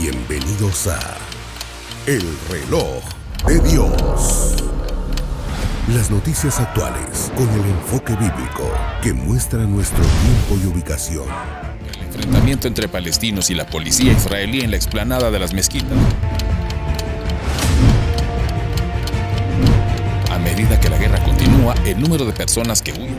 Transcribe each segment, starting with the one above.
Bienvenidos a El Reloj de Dios. Las noticias actuales con el enfoque bíblico que muestra nuestro tiempo y ubicación. El enfrentamiento entre palestinos y la policía israelí en la explanada de las mezquitas. A medida que la guerra continúa, el número de personas que huyen.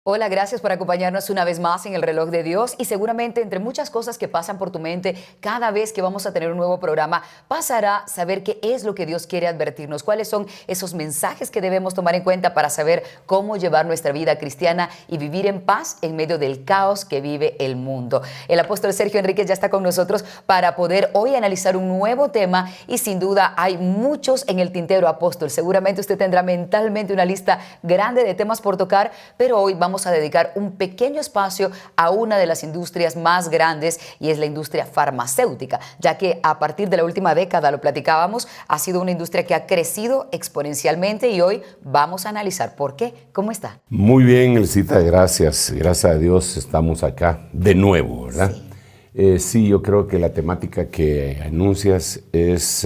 Hola, gracias por acompañarnos una vez más en El Reloj de Dios y seguramente entre muchas cosas que pasan por tu mente cada vez que vamos a tener un nuevo programa pasará saber qué es lo que Dios quiere advertirnos, cuáles son esos mensajes que debemos tomar en cuenta para saber cómo llevar nuestra vida cristiana y vivir en paz en medio del caos que vive el mundo. El apóstol Sergio Enríquez ya está con nosotros para poder hoy analizar un nuevo tema y sin duda hay muchos en el tintero, apóstol. Seguramente usted tendrá mentalmente una lista grande de temas por tocar, pero hoy vamos a dedicar un pequeño espacio a una de las industrias más grandes y es la industria farmacéutica, ya que a partir de la última década, lo platicábamos, ha sido una industria que ha crecido exponencialmente y hoy vamos a analizar por qué. ¿Cómo está? Muy bien, Elcita, gracias. Gracias a Dios estamos acá de nuevo, ¿verdad? Sí, yo creo que la temática que anuncias es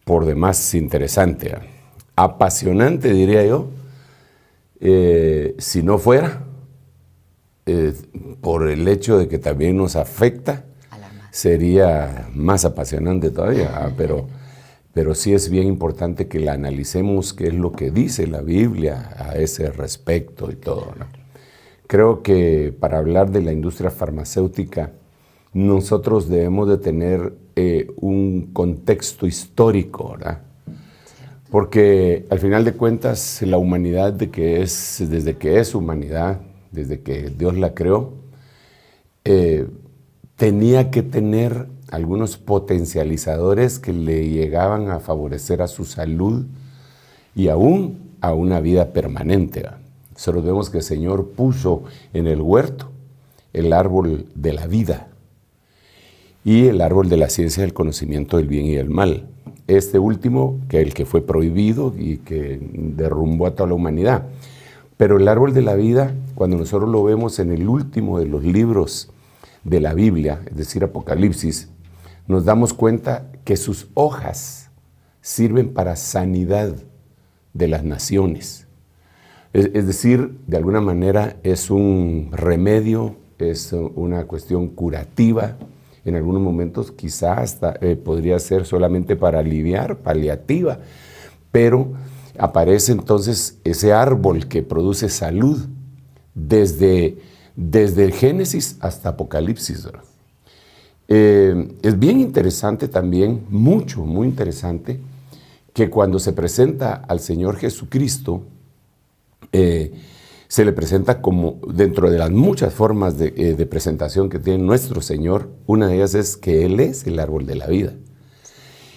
por demás interesante, apasionante, diría yo. Si no fuera por el hecho de que también nos afecta, sería más apasionante todavía, pero sí es bien importante que la analicemos, qué es lo que dice la Biblia a ese respecto y todo, ¿no? Creo que para hablar de la industria farmacéutica, nosotros debemos de tener un contexto histórico, ¿verdad? Porque al final de cuentas la humanidad desde que es humanidad, desde que Dios la creó, tenía que tener algunos potencializadores que le llegaban a favorecer a su salud y aún a una vida permanente. Nosotros vemos que el Señor puso en el huerto el árbol de la vida y el árbol de la ciencia del conocimiento del bien y del mal. Este último, que el que fue prohibido y que derrumbó a toda la humanidad. Pero el árbol de la vida, cuando nosotros lo vemos en el último de los libros de la Biblia, es decir, Apocalipsis, nos damos cuenta que sus hojas sirven para sanidad de las naciones. Es decir, de alguna manera es un remedio, es una cuestión curativa. En algunos momentos quizás hasta podría ser solamente para aliviar, paliativa, pero aparece entonces ese árbol que produce salud desde Génesis hasta Apocalipsis. Es bien interesante también, muy interesante, que cuando se presenta al Señor Jesucristo, se le presenta como, dentro de las muchas formas de presentación que tiene nuestro Señor, una de ellas es que Él es el árbol de la vida.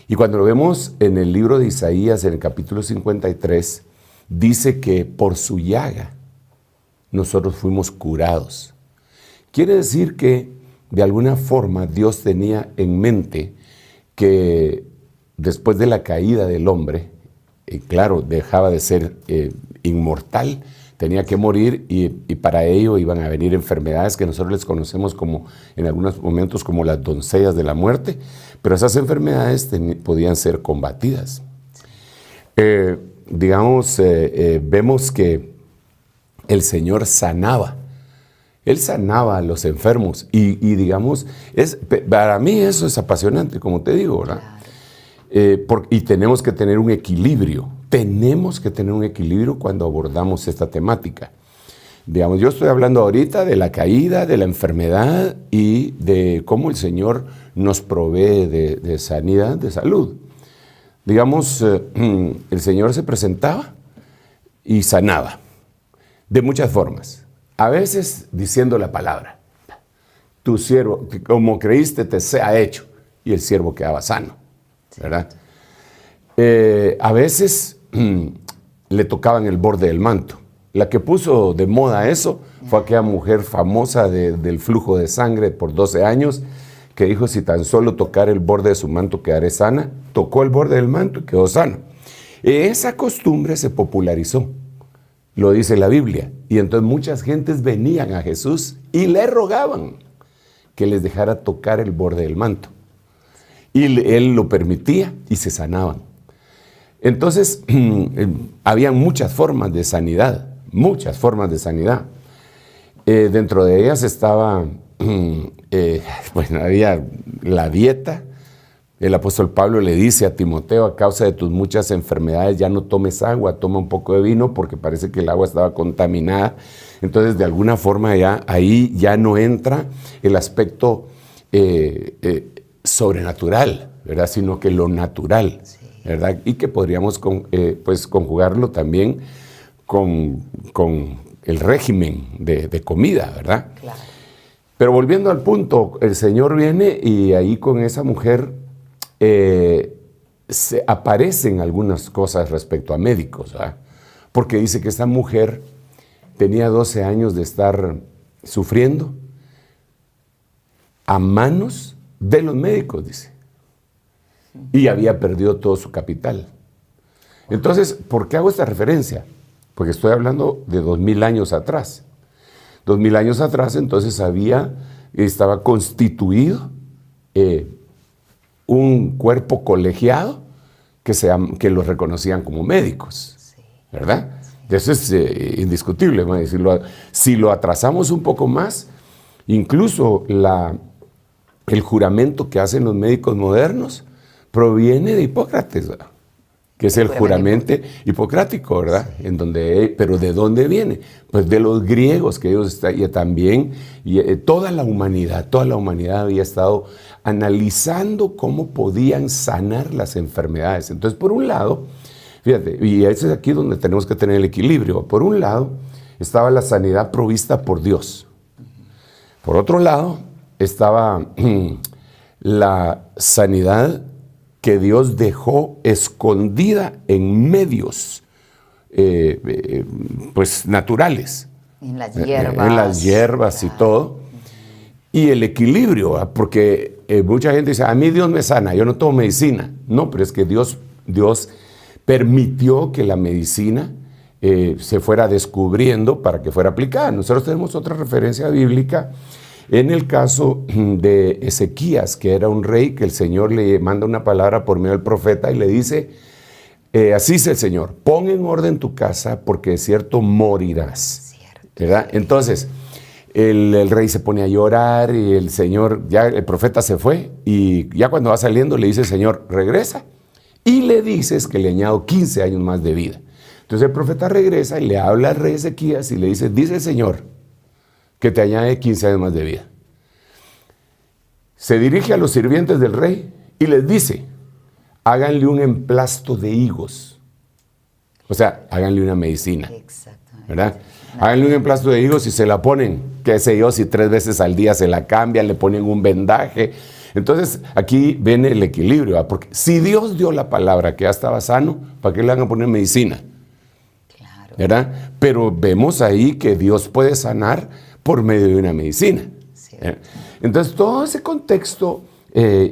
Y cuando lo vemos en el libro de Isaías, en el capítulo 53, dice que por su llaga nosotros fuimos curados. Quiere decir que de alguna forma Dios tenía en mente que después de la caída del hombre, claro, dejaba de ser inmortal, tenía que morir y para ello iban a venir enfermedades que nosotros les conocemos como, en algunos momentos, como las doncellas de la muerte, pero esas enfermedades podían ser combatidas. Vemos que el Señor sanaba. Él sanaba a los enfermos y para mí eso es apasionante, como te digo, ¿verdad? Y tenemos que tener un equilibrio. Tenemos que tener un equilibrio cuando abordamos esta temática. Yo estoy hablando ahorita de la caída, de la enfermedad y de cómo el Señor nos provee de sanidad, de salud. El Señor se presentaba y sanaba de muchas formas. A veces diciendo la palabra, tu siervo, como creíste, te sea hecho, y el siervo quedaba sano, ¿verdad? A veces le tocaban el borde del manto. La que puso de moda eso fue aquella mujer famosa del flujo de sangre por 12 años, que dijo, si tan solo tocar el borde de su manto quedaré sana. Tocó el borde del manto y quedó sana. Esa costumbre se popularizó, lo dice la Biblia, y entonces muchas gentes venían a Jesús y le rogaban que les dejara tocar el borde del manto. Y él lo permitía y se sanaban. Entonces, había muchas formas de sanidad, muchas formas de sanidad. Dentro de ellas estaba, bueno, había la dieta. El apóstol Pablo le dice a Timoteo: a causa de tus muchas enfermedades ya no tomes agua, toma un poco de vino, porque parece que el agua estaba contaminada. Entonces, de alguna forma ahí ya no entra el aspecto sobrenatural, ¿verdad? Sino que lo natural, ¿verdad? Y que podríamos pues conjugarlo también con el régimen de comida, ¿verdad? Claro. Pero volviendo al punto, el Señor viene y ahí con esa mujer se aparecen algunas cosas respecto a médicos, ¿verdad? Porque dice que esta mujer tenía 12 años de estar sufriendo a manos de los médicos, dice. Y había perdido todo su capital. Entonces, ¿por qué hago esta referencia? Porque estoy hablando de 2000 años atrás. 2000 años atrás, entonces estaba constituido un cuerpo colegiado que los reconocían como médicos, ¿verdad? Eso es indiscutible, vamos a decirlo. Si lo atrasamos un poco más, incluso el juramento que hacen los médicos modernos proviene de Hipócrates, ¿verdad? Que es el juramento hipocrático, ¿verdad? Pero ¿de dónde viene? Pues de los griegos, que ellos también, toda la humanidad había estado analizando cómo podían sanar las enfermedades. Entonces, por un lado, fíjate, y ese es aquí donde tenemos que tener el equilibrio. Por un lado, estaba la sanidad provista por Dios. Por otro lado, estaba la sanidad que Dios dejó escondida en medios pues naturales. En las hierbas. En las hierbas y todo. Y el equilibrio, porque mucha gente dice: a mí Dios me sana, yo no tomo medicina. No, pero es que Dios permitió que la medicina se fuera descubriendo para que fuera aplicada. Nosotros tenemos otra referencia bíblica en el caso de Ezequías, que era un rey que el Señor le manda una palabra por medio del profeta y le dice: así dice el Señor, pon en orden tu casa porque de cierto morirás. ¿Verdad? Entonces, el rey se pone a llorar y el profeta se fue, y ya cuando va saliendo le dice el Señor: regresa y le dices que le añado 15 años más de vida. Entonces el profeta regresa y le habla al rey Ezequías y le dice: dice el Señor que te añade 15 años más de vida. Se dirige a los sirvientes del rey y les dice: háganle un emplasto de higos. O sea, háganle una medicina. Exactamente. ¿Verdad? Háganle un emplasto de higos y se la ponen, qué sé yo, si 3 veces al día se la cambian, le ponen un vendaje. Entonces, aquí viene el equilibrio, ¿verdad? Porque si Dios dio la palabra que ya estaba sano, ¿para qué le van a poner medicina? Claro. ¿Verdad? Pero vemos ahí que Dios puede sanar por medio de una medicina. Sí. Entonces, todo ese contexto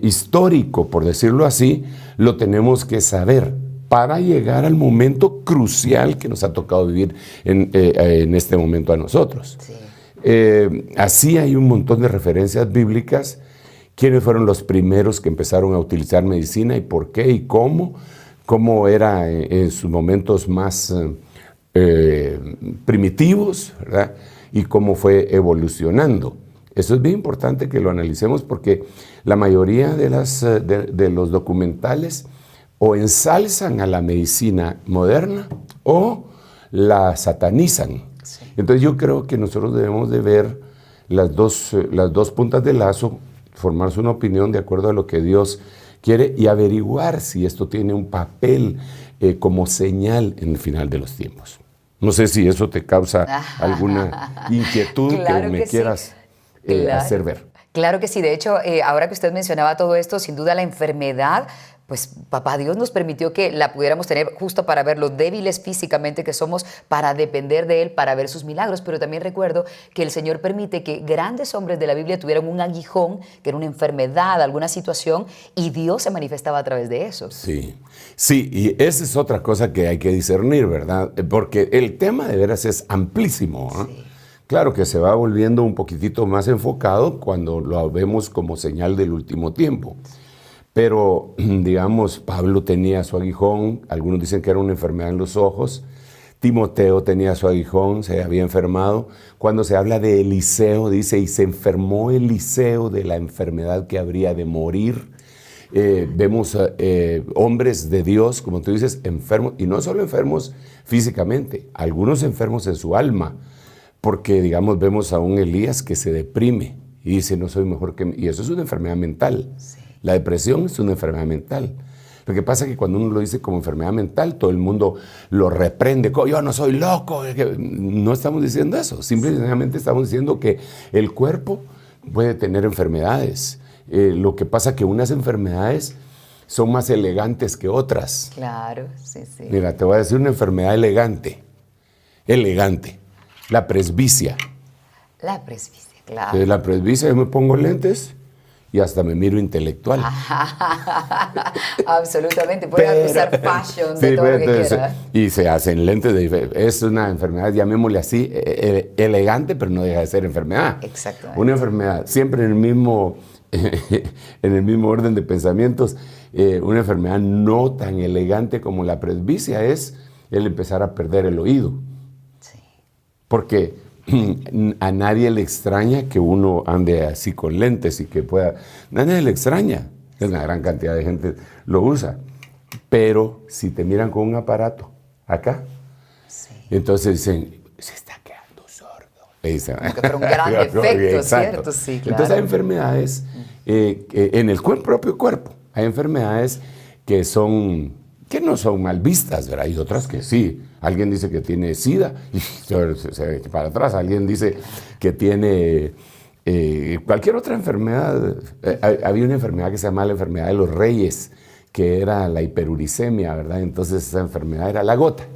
histórico, por decirlo así, lo tenemos que saber para llegar al momento crucial que nos ha tocado vivir en este momento a nosotros. Sí. Así hay un montón de referencias bíblicas. ¿Quiénes fueron los primeros que empezaron a utilizar medicina y por qué y cómo? ¿Cómo era en sus momentos más primitivos, ¿verdad? Y cómo fue evolucionando. Eso es bien importante que lo analicemos, porque la mayoría de los documentales o ensalzan a la medicina moderna o la satanizan. Sí. Entonces yo creo que nosotros debemos de ver las dos puntas del lazo, formarse una opinión de acuerdo a lo que Dios quiere y averiguar si esto tiene un papel como señal en el final de los tiempos. No sé si eso te causa alguna inquietud claro que me quieras hacer ver. Claro que sí. De hecho, ahora que usted mencionaba todo esto, sin duda la enfermedad, pues papá Dios nos permitió que la pudiéramos tener justo para ver lo débiles físicamente que somos, para depender de Él, para ver sus milagros. Pero también recuerdo que el Señor permite que grandes hombres de la Biblia tuvieran un aguijón, que era una enfermedad, alguna situación, y Dios se manifestaba a través de eso. Sí, sí, y esa es otra cosa que hay que discernir, ¿verdad? Porque el tema de veras es amplísimo, ¿no? Sí. Claro que se va volviendo un poquitito más enfocado cuando lo vemos como señal del último tiempo. Pero, digamos, Pablo tenía su aguijón, algunos dicen que era una enfermedad en los ojos. Timoteo tenía su aguijón, se había enfermado. Cuando se habla de Eliseo, dice, y se enfermó Eliseo de la enfermedad que habría de morir. Vemos hombres de Dios, como tú dices, enfermos, y no solo enfermos físicamente, algunos enfermos en su alma, porque, digamos, vemos a un Elías que se deprime y dice, no soy mejor que... Y eso es una enfermedad mental. Sí. La depresión es una enfermedad mental. Lo que pasa es que cuando uno lo dice como enfermedad mental, todo el mundo lo reprende. Yo no soy loco. No estamos diciendo eso. Simplemente estamos diciendo que el cuerpo puede tener enfermedades. Lo que pasa es que unas enfermedades son más elegantes que otras. Claro, sí, sí. Mira, te voy a decir una enfermedad elegante. Elegante. La presbicia. La presbicia, claro. La presbicia, yo me pongo lentes y hasta me miro intelectual. Absolutamente, puede usar fashion de todo lo que quiera. Y se hacen lentes, es una enfermedad, llamémosle así, elegante, pero no deja de ser enfermedad. Exactamente. Una enfermedad, siempre en el mismo orden de pensamientos, una enfermedad no tan elegante como la presbicia es el empezar a perder el oído. Sí. Porque a nadie le extraña que uno ande así con lentes y que pueda... A nadie le extraña. Una gran cantidad de gente lo usa. Pero si te miran con un aparato acá, sí, entonces dicen, se está quedando sordo. Dicen, pero un gran efecto, ¿cierto? Sí, claro. Entonces hay enfermedades en el propio cuerpo. Hay enfermedades que no son mal vistas, ¿verdad? Hay otras que sí. Alguien dice que tiene SIDA y se ve para atrás. Alguien dice que tiene cualquier otra enfermedad. Había una enfermedad que se llamaba la enfermedad de los reyes, que era la hiperuricemia, ¿verdad? Entonces esa enfermedad era la gota.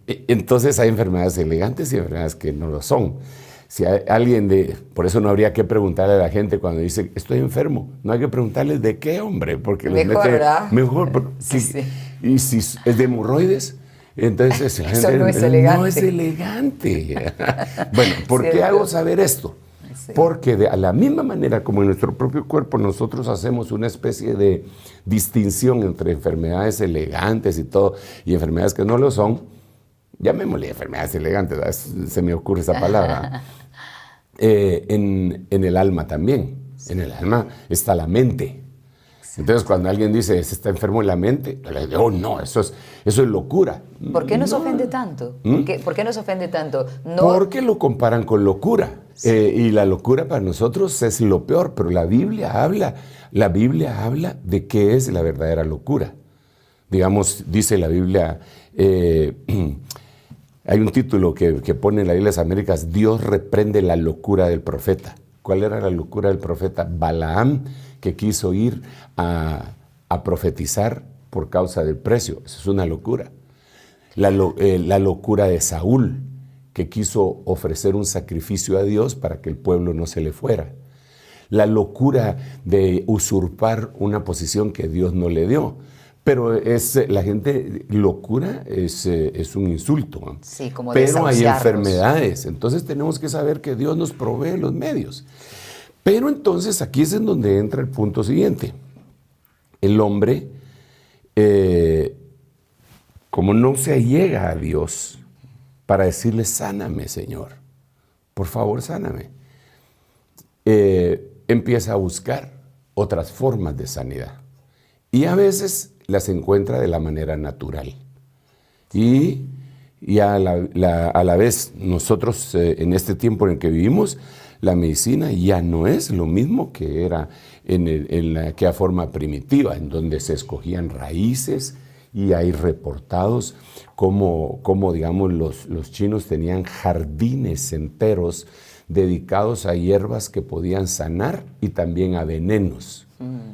Entonces hay enfermedades elegantes y enfermedades que no lo son. Si hay alguien por eso no habría que preguntarle a la gente cuando dice estoy enfermo, no hay que preguntarles de qué, hombre, porque les mejor, mete ¿verdad? Mejor. Sí. Y si es de hemorroides, entonces eso no es elegante. No es elegante. Bueno, ¿por qué hago saber esto? Sí. Porque de la misma manera como en nuestro propio cuerpo nosotros hacemos una especie de distinción entre enfermedades elegantes y todo, y enfermedades que no lo son, llamémosle enfermedades elegantes, ¿verdad? Se me ocurre esa palabra. En el alma también. Sí. En el alma está la mente. Entonces, cuando alguien dice, se está enfermo en la mente, le digo, oh, no, eso es locura. ¿Por qué nos ofende tanto? ¿Por qué nos ofende tanto? No. Porque lo comparan con locura. Sí. Y la locura para nosotros es lo peor, pero la Biblia habla de qué es la verdadera locura. Digamos, dice la Biblia, hay un título que pone en la Biblia de las Américas, Dios reprende la locura del profeta. ¿Cuál era la locura del profeta? Balaam, que quiso ir a profetizar por causa del precio. Eso es una locura. La locura de Saúl, que quiso ofrecer un sacrificio a Dios para que el pueblo no se le fuera. La locura de usurpar una posición que Dios no le dio. Pero la gente, locura es un insulto. ¿No? Sí, como pero hay enfermedades. Entonces tenemos que saber que Dios nos provee los medios. Pero entonces aquí es en donde entra el punto siguiente. El hombre, como no se llega a Dios para decirle, sáname, Señor, por favor, sáname, empieza a buscar otras formas de sanidad. Y a veces las encuentra de la manera natural. Y a la vez nosotros en este tiempo en el que vivimos, la medicina ya no es lo mismo que era en aquella forma primitiva, en donde se escogían raíces y hay reportados como digamos, los chinos tenían jardines enteros dedicados a hierbas que podían sanar y también a venenos.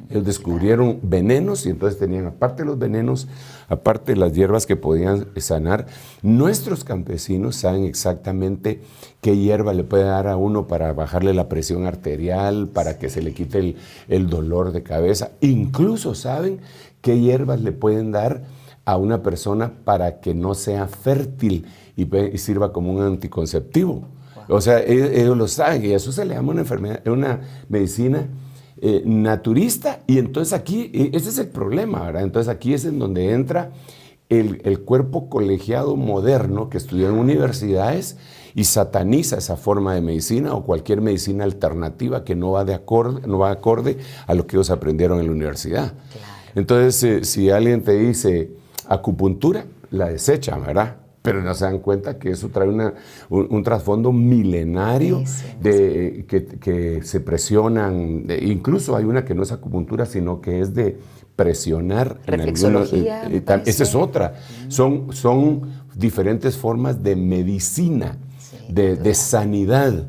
Ellos descubrieron venenos y entonces tenían, aparte de los venenos, aparte de las hierbas que podían sanar, nuestros campesinos saben exactamente qué hierba le puede dar a uno para bajarle la presión arterial, para que se le quite el dolor de cabeza. Incluso saben qué hierbas le pueden dar a una persona para que no sea fértil y sirva como un anticonceptivo. O sea, ellos lo saben y eso se le llama una enfermedad, una medicina naturista. Y entonces aquí, ese es el problema, ¿verdad? Entonces aquí es en donde entra el cuerpo colegiado moderno que estudió en universidades y sataniza esa forma de medicina o cualquier medicina alternativa que no va acorde a lo que ellos aprendieron en la universidad. Claro. Entonces, si alguien te dice acupuntura, la desechan, ¿verdad? Pero no se dan cuenta que eso trae un trasfondo milenario que se presionan. Incluso hay una que no es acupuntura, sino que es de presionar. Reflexología. Esa es otra. Son diferentes formas de medicina, de sanidad.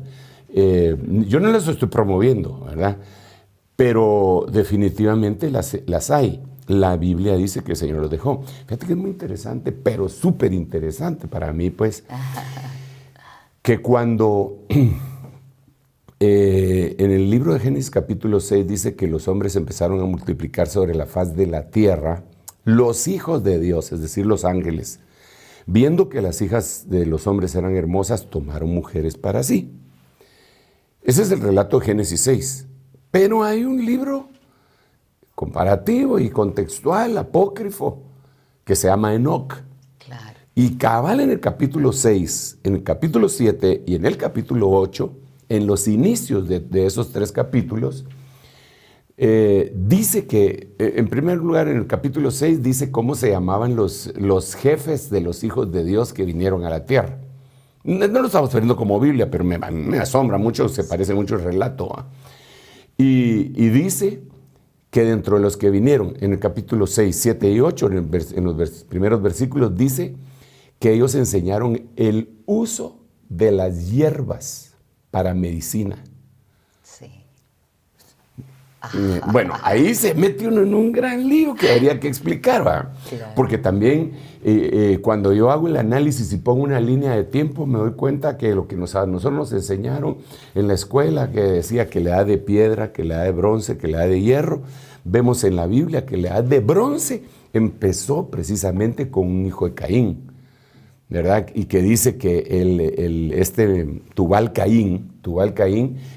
Yo no las estoy promoviendo, ¿verdad? Pero definitivamente las hay. La Biblia dice que el Señor los dejó. Fíjate que es muy interesante, pero súper interesante para mí, pues, que cuando en el libro de Génesis capítulo 6 dice que los hombres empezaron a multiplicar sobre la faz de la tierra, los hijos de Dios, es decir, los ángeles, viendo que las hijas de los hombres eran hermosas, tomaron mujeres para sí. Ese es el relato de Génesis 6. Pero hay un libro comparativo y contextual, apócrifo, que se llama Enoc. Claro. Y cabal en el capítulo 6, en el capítulo 7 y en el capítulo 8, en los inicios de esos 3 capítulos, dice que, en primer lugar, en el capítulo 6, dice cómo se llamaban los jefes de los hijos de Dios que vinieron a la tierra. No lo estamos viendo como Biblia, pero me asombra mucho, se parece mucho el relato. Y dice que dentro de los que vinieron, en el capítulo 6, 7 y 8, en los primeros versículos, dice que ellos enseñaron el uso de las hierbas para medicina. Sí. Bueno, ahí se mete uno en un gran lío que habría que explicar, ¿va? Claro. Porque también cuando yo hago el análisis y pongo una línea de tiempo, me doy cuenta que lo que nosotros nos enseñaron en la escuela, que decía que la edad de piedra, que la edad de bronce, que la edad de hierro, vemos en la Biblia que la edad de bronce empezó precisamente con un hijo de Caín, ¿verdad? Y que dice que este Tubal Caín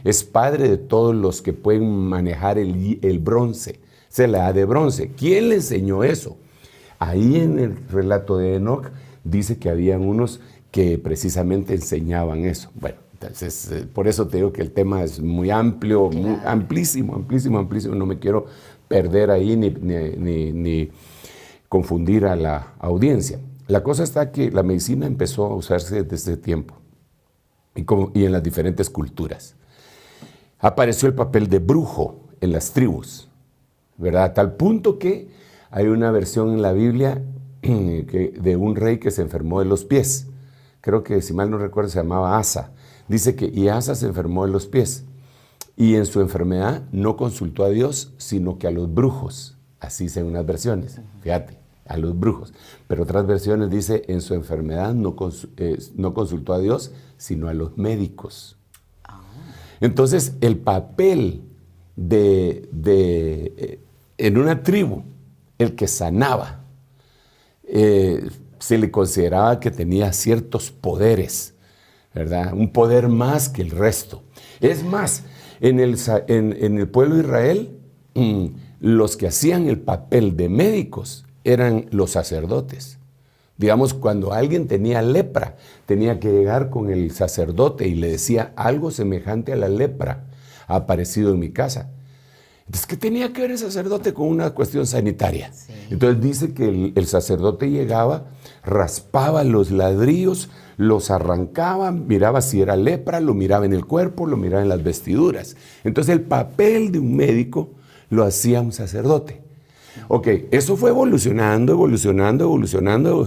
es padre de todos los que pueden manejar el bronce. Esa es la edad de bronce. ¿Quién le enseñó eso? Ahí en el relato de Enoc dice que habían unos que precisamente enseñaban eso. Bueno, entonces por eso te digo que el tema es muy amplio, claro, muy amplísimo. No me quiero perder ahí ni confundir a la audiencia. La cosa está que la medicina empezó a usarse desde ese tiempo y en las diferentes culturas. Apareció el papel de brujo en las tribus, ¿verdad? A tal punto que hay una versión en la Biblia de un rey que se enfermó de los pies. Creo que, si mal no recuerdo, se llamaba Asa. Dice que Asa se enfermó de los pies y en su enfermedad no consultó a Dios, sino que a los brujos. Así son unas versiones, fíjate, a los brujos. Pero otras versiones dice, en su enfermedad no consultó a Dios, sino a los médicos. Entonces, el papel en una tribu, el que sanaba, se le consideraba que tenía ciertos poderes, ¿verdad? Un poder más que el resto. Es más, en el pueblo de Israel, los que hacían el papel de médicos eran los sacerdotes. Digamos, cuando alguien tenía lepra, tenía que llegar con el sacerdote y le decía, algo semejante a la lepra ha aparecido en mi casa. Entonces, ¿qué tenía que ver el sacerdote con una cuestión sanitaria? Sí. Entonces dice que el sacerdote llegaba, raspaba los ladrillos, los arrancaba, miraba si era lepra, lo miraba en el cuerpo, lo miraba en las vestiduras. Entonces el papel de un médico lo hacía un sacerdote. Ok, eso fue evolucionando. Esto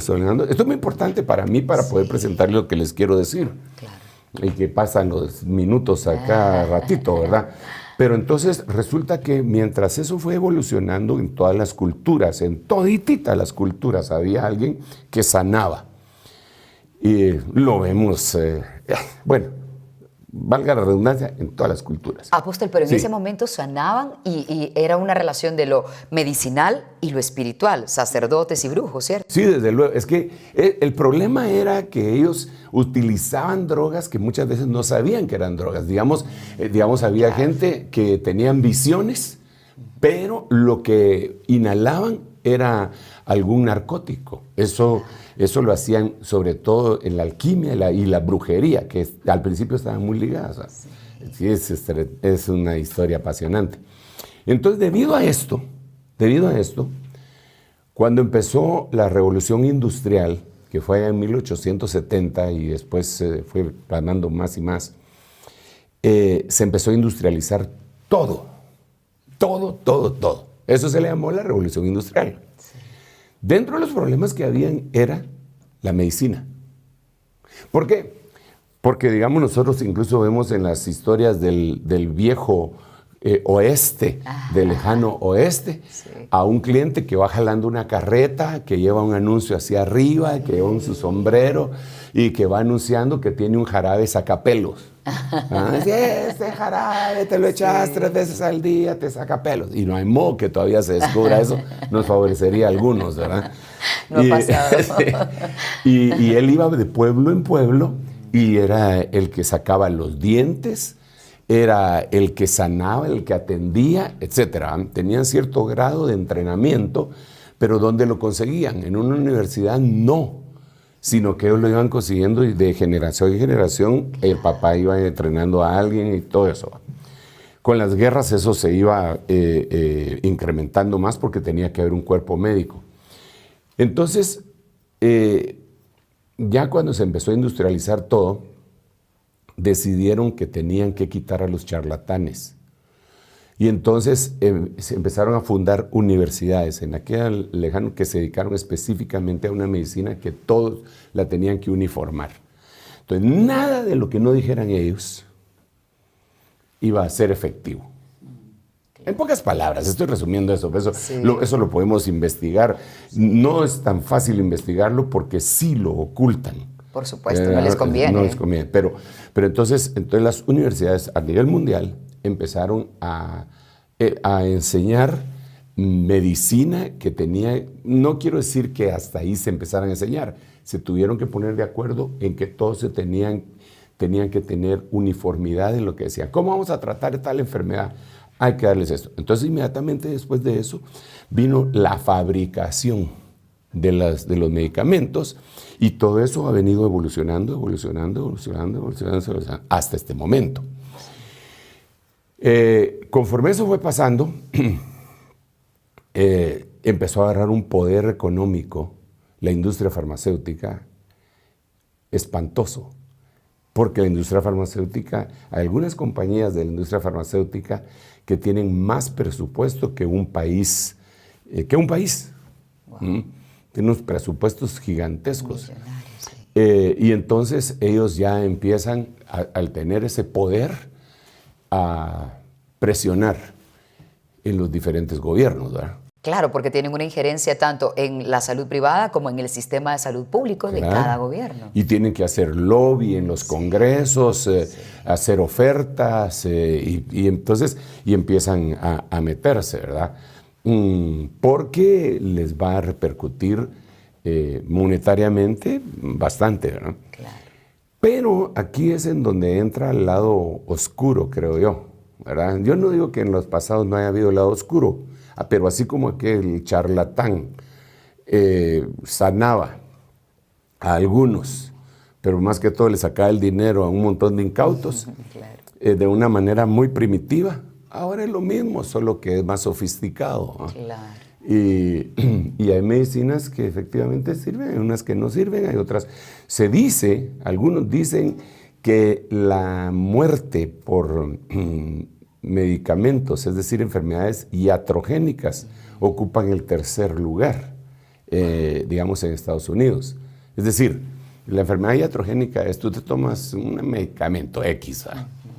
es muy importante para mí, para poder presentarles lo que les quiero decir. Claro. Y que pasan los minutos acá ratito, ¿verdad? Pero entonces resulta que mientras eso fue evolucionando en todas las culturas, en todititas las culturas, había alguien que sanaba. Y lo vemos, bueno, valga la redundancia, en todas las culturas. Apóstol, pero en Sí. ese momento sanaban y era una relación de lo medicinal y lo espiritual, sacerdotes y brujos, ¿cierto? Sí, desde luego. Es que el problema era que ellos utilizaban drogas que muchas veces no sabían que eran drogas. Digamos, había gente que tenían visiones, pero lo que inhalaban era algún narcótico. Eso lo hacían sobre todo en la alquimia y la brujería, que al principio estaban muy ligadas. O sea, sí, es una historia apasionante. Entonces, debido a esto, cuando empezó la revolución industrial, que fue en 1870 y después se fue planando más y más, se empezó a industrializar todo. Eso se le llamó la revolución industrial. Dentro de los problemas que habían era la medicina. ¿Por qué? Porque, digamos, nosotros incluso vemos en las historias del viejo oeste, del lejano oeste, Sí. a un cliente que va jalando una carreta, que lleva un anuncio hacia arriba, que lleva su sombrero y que va anunciando que tiene un jarabe sacapelos. Sí, este jarabe te lo echas 3 veces al día, te saca pelos. Y no hay modo que todavía se descubra eso, nos favorecería a algunos, ¿verdad? No ha pasado. Y él iba de pueblo en pueblo y era el que sacaba los dientes, era el que sanaba, el que atendía, etc. Tenían cierto grado de entrenamiento, pero ¿dónde lo conseguían? En una universidad no, sino que ellos lo iban consiguiendo y de generación en generación el papá iba entrenando a alguien y todo eso. Con las guerras eso se iba incrementando más porque tenía que haber un cuerpo médico. Entonces, ya cuando se empezó a industrializar todo, decidieron que tenían que quitar a los charlatanes. Y entonces se empezaron a fundar universidades en aquel lejano que se dedicaron específicamente a una medicina que todos la tenían que uniformar. Entonces, nada de lo que no dijeran ellos iba a ser efectivo. En pocas palabras, estoy resumiendo eso, eso lo podemos investigar. No es tan fácil investigarlo porque sí lo ocultan. Por supuesto, no les conviene. No les conviene. Pero entonces las universidades a nivel mundial empezaron a enseñar medicina que tenía, no quiero decir que hasta ahí se empezaran a enseñar, se tuvieron que poner de acuerdo en que todos tenían que tener uniformidad en lo que decían. ¿Cómo vamos a tratar tal enfermedad? Hay que darles esto. Entonces, inmediatamente después de eso, vino la fabricación de los medicamentos y todo eso ha venido evolucionando hasta este momento. Conforme eso fue pasando, empezó a agarrar un poder económico la industria farmacéutica espantoso, porque la industria farmacéutica, hay algunas compañías de la industria farmacéutica que tienen más presupuesto que un país. Wow. Tienen unos presupuestos gigantescos. Sí. Y entonces ellos ya empiezan, al tener ese poder, a presionar en los diferentes gobiernos, ¿verdad? Claro, porque tienen una injerencia tanto en la salud privada como en el sistema de salud público de cada gobierno. Y tienen que hacer lobby en los congresos, hacer ofertas, y entonces empiezan a meterse, ¿verdad? Porque les va a repercutir monetariamente bastante, ¿verdad? Claro. Pero aquí es en donde entra el lado oscuro, creo yo, ¿verdad? Yo no digo que en los pasados no haya habido el lado oscuro, pero así como aquel charlatán sanaba a algunos, pero más que todo le sacaba el dinero a un montón de incautos, Claro. de una manera muy primitiva, ahora es lo mismo, solo que es más sofisticado, ¿no? Claro. Y hay medicinas que efectivamente sirven, hay unas que no sirven, hay otras. Algunos dicen que la muerte por medicamentos, es decir, enfermedades iatrogénicas, ocupan el tercer lugar, digamos, en Estados Unidos. Es decir, la enfermedad iatrogénica es tú te tomas un medicamento X,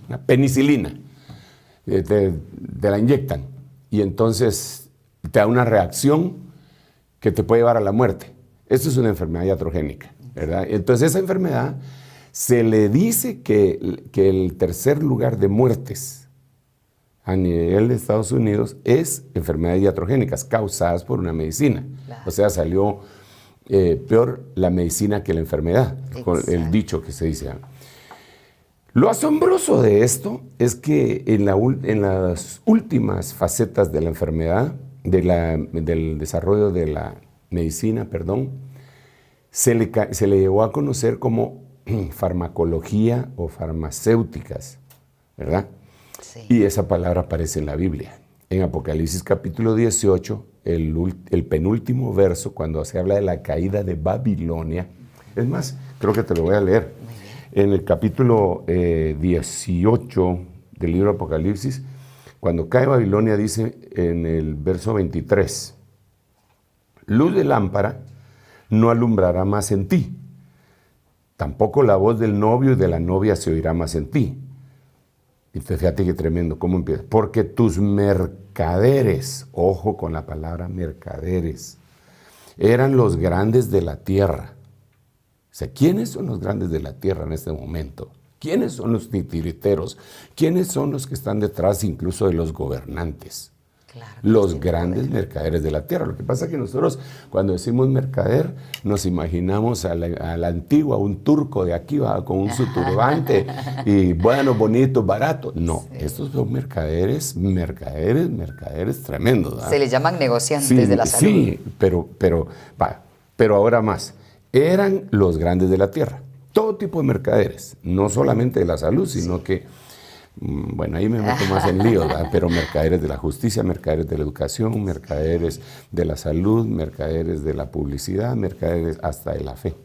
una penicilina, te la inyectan y entonces te da una reacción que te puede llevar a la muerte. Esto es una enfermedad iatrogénica, ¿verdad? Entonces esa enfermedad Se le dice que el tercer lugar de muertes a nivel de Estados Unidos es enfermedades iatrogénicas causadas por una medicina. Claro. O sea, salió peor la medicina que la enfermedad, con el Exacto. dicho que se dice. Lo asombroso de esto es que en las últimas facetas de la enfermedad, del desarrollo de la medicina, se le llegó a conocer como farmacología o farmacéuticas, ¿verdad? Sí. Y esa palabra aparece en la Biblia. En Apocalipsis capítulo 18, el penúltimo verso, cuando se habla de la caída de Babilonia. Es más, creo que te lo voy a leer. En el capítulo 18 del libro de Apocalipsis, cuando cae Babilonia, dice en el verso 23, luz de lámpara no alumbrará más en ti, tampoco la voz del novio y de la novia se oirá más en ti. Y fíjate qué tremendo, ¿cómo empieza? Porque tus mercaderes, ojo con la palabra mercaderes, eran los grandes de la tierra. O sea, ¿quiénes son los grandes de la tierra en este momento? ¿Quiénes son los titiriteros? ¿Quiénes son los que están detrás incluso de los gobernantes? Claro, Los grandes mercaderes de la tierra. Lo que pasa es que nosotros, cuando decimos mercader, nos imaginamos a la antigua, un turco de aquí, ¿va? Con su turbante y bueno, bonito, barato. No, estos son mercaderes tremendos, ¿verdad? Se les llaman negociantes Sí, de la salud. sí, pero ahora más. Eran los grandes de la tierra. Todo tipo de mercaderes, no solamente de la salud, sino que, bueno, ahí me meto más en líos, ¿verdad? Pero mercaderes de la justicia, mercaderes de la educación, mercaderes de la salud, mercaderes de la publicidad, mercaderes hasta de la fe.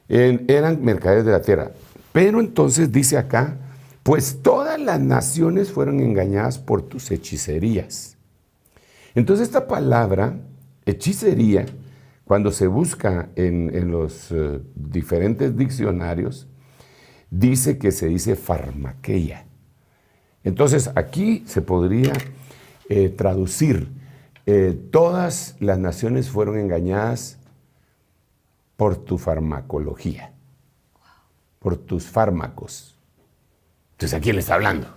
Eran mercaderes de la tierra. Pero entonces dice acá, pues todas las naciones fueron engañadas por tus hechicerías. Entonces esta palabra, hechicería, cuando se busca en los diferentes diccionarios, dice que se dice farmaqueia. Entonces aquí se podría traducir, todas las naciones fueron engañadas por tu farmacología, por tus fármacos. Entonces, ¿a quién le está hablando?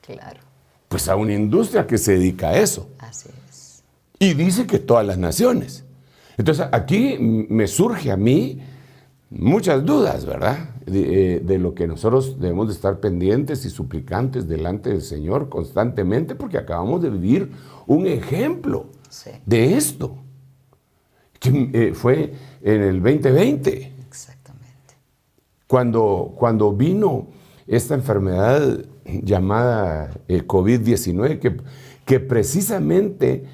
Claro, Pues a una industria que se dedica a eso. así es. Y dice que todas las naciones. Entonces, aquí me surge a mí muchas dudas, ¿verdad? De lo que nosotros debemos de estar pendientes y suplicantes delante del Señor constantemente, porque acabamos de vivir un ejemplo de esto, que fue en el 2020. Exactamente. Cuando vino esta enfermedad llamada COVID-19, que precisamente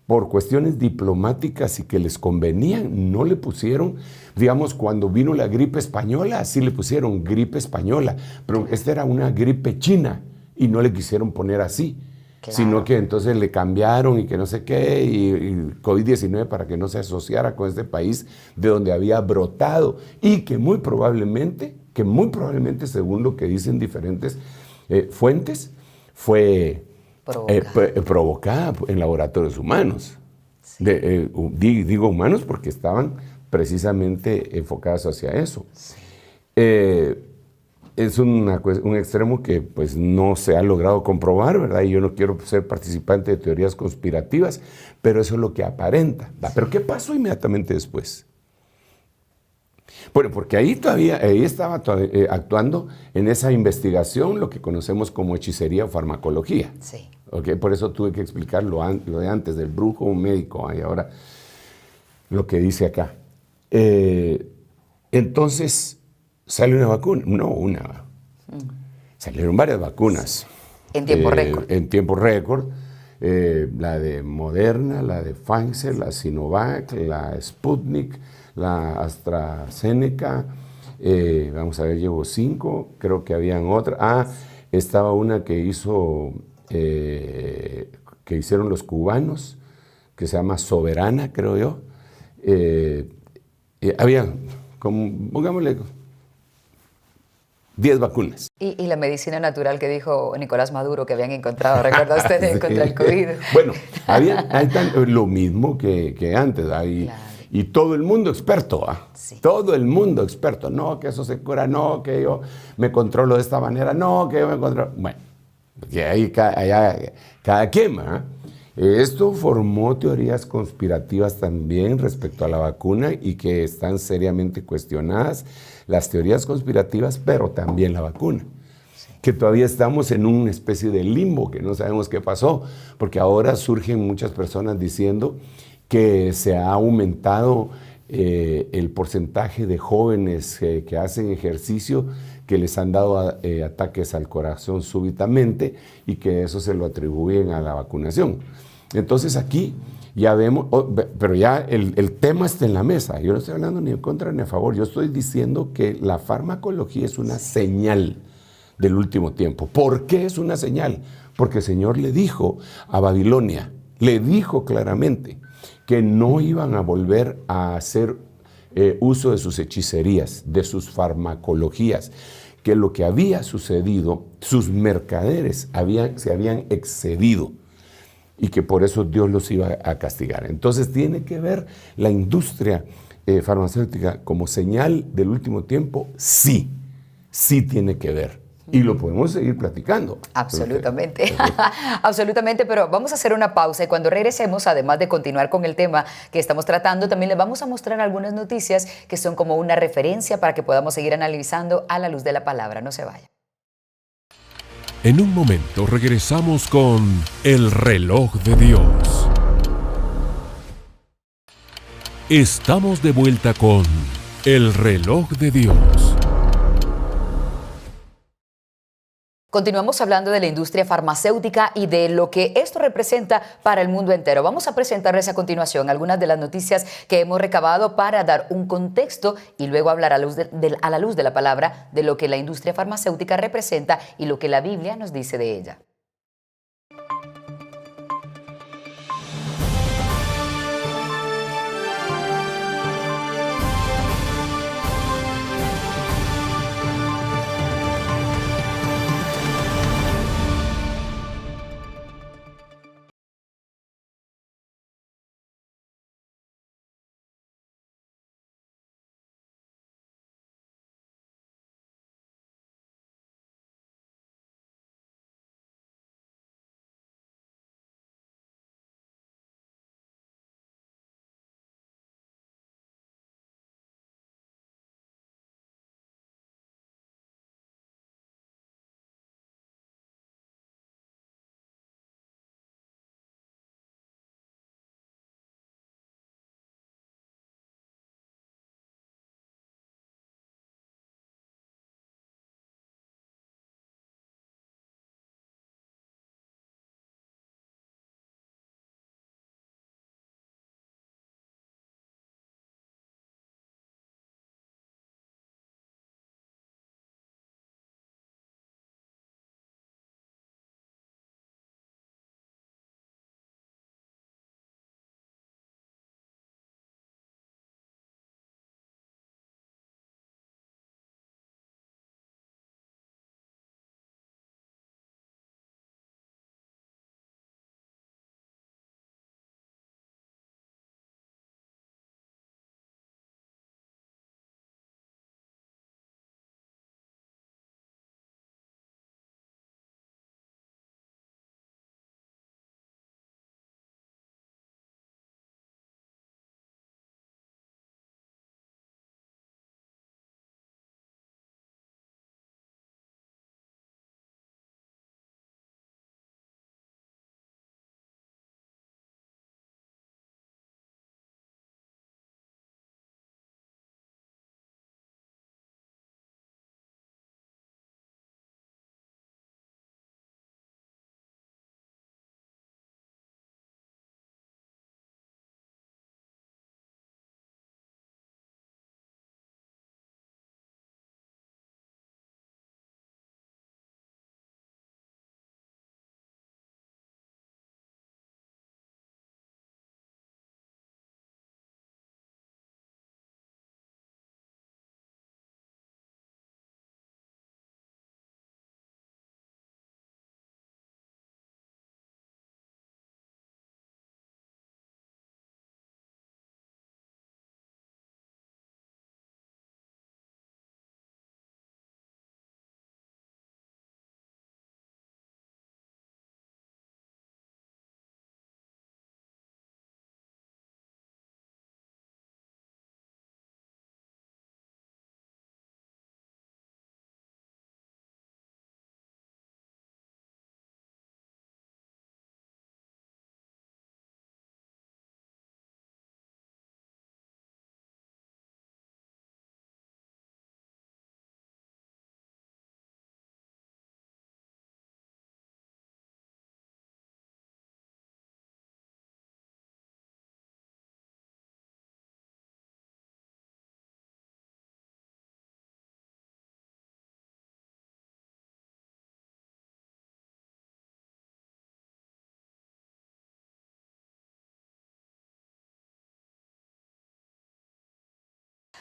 por cuestiones diplomáticas y que les convenían, no le pusieron, digamos, cuando vino la gripe española, sí le pusieron gripe española, pero esta era una gripe china y no le quisieron poner así, sino que entonces le cambiaron y que no sé qué, y COVID-19 para que no se asociara con este país de donde había brotado y que muy probablemente, según lo que dicen diferentes fuentes, fue provocada en laboratorios humanos. Sí. Digo humanos porque estaban precisamente enfocados hacia eso. Sí. Es un extremo que pues no se ha logrado comprobar, ¿verdad? Y yo no quiero ser participante de teorías conspirativas, pero eso es lo que aparenta. Sí. ¿Pero qué pasó inmediatamente después? Bueno, porque ahí estaba actuando en esa investigación lo que conocemos como hechicería o farmacología. Sí. Okay, por eso tuve que explicar lo de antes, del brujo o médico, y ahora lo que dice acá. Entonces, ¿sale una vacuna? No, una. Salieron varias vacunas. En tiempo récord. En tiempo récord. La de Moderna, la de Pfizer, la Sinovac, la Sputnik, la AstraZeneca. Vamos a ver, llevo 5. Creo que habían otras. Estaba una que hicieron los cubanos, que se llama Soberana, creo yo. Había, pongámosle, 10 vacunas. Y la medicina natural que dijo Nicolás Maduro que habían encontrado, ¿recuerda usted? Sí. Contra el COVID. Bueno, hay lo mismo que antes. Y todo el mundo experto, Sí. todo el mundo experto. No, que eso se cura, no, que yo me controlo de esta manera, no, que yo me controlo. Bueno, que ahí cada quien, ¿verdad? Esto formó teorías conspirativas también respecto a la vacuna y que están seriamente cuestionadas las teorías conspirativas, pero también la vacuna. Que todavía estamos en una especie de limbo, que no sabemos qué pasó, porque ahora surgen muchas personas diciendo que se ha aumentado el porcentaje de jóvenes que hacen ejercicio, que les han dado ataques al corazón súbitamente y que eso se lo atribuyen a la vacunación. Entonces aquí ya vemos, pero ya el tema está en la mesa. Yo no estoy hablando ni en contra ni a favor, yo estoy diciendo que la farmacología es una señal del último tiempo. ¿Por qué es una señal? Porque el Señor le dijo a Babilonia, le dijo claramente que no iban a volver a hacer uso de sus hechicerías, de sus farmacologías, que lo que había sucedido, sus mercaderes se habían excedido y que por eso Dios los iba a castigar. Entonces tiene que ver la industria farmacéutica como señal del último tiempo, sí, sí tiene que ver. Y lo podemos seguir platicando. Absolutamente, absolutamente, pero vamos a hacer una pausa y cuando regresemos, además de continuar con el tema que estamos tratando, también les vamos a mostrar algunas noticias que son como una referencia para que podamos seguir analizando a la luz de la palabra. No se vayan. En un momento regresamos con El Reloj de Dios. Estamos de vuelta con El Reloj de Dios. Continuamos hablando de la industria farmacéutica y de lo que esto representa para el mundo entero. Vamos a presentarles a continuación algunas de las noticias que hemos recabado para dar un contexto y luego hablar a la luz de la palabra de lo que la industria farmacéutica representa y lo que la Biblia nos dice de ella.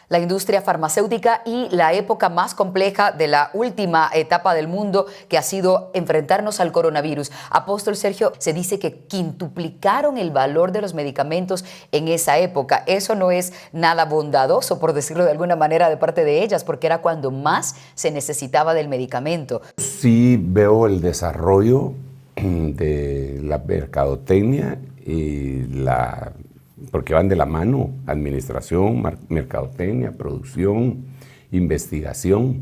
La industria farmacéutica y la época más compleja de la última etapa del mundo, que ha sido enfrentarnos al coronavirus. Apóstol Sergio, se dice que quintuplicaron el valor de los medicamentos en esa época. Eso no es nada bondadoso, por decirlo de alguna manera, de parte de ellas, porque era cuando más se necesitaba del medicamento. Sí veo el desarrollo de la mercadotecnia y porque van de la mano, administración, mercadotecnia, producción, investigación.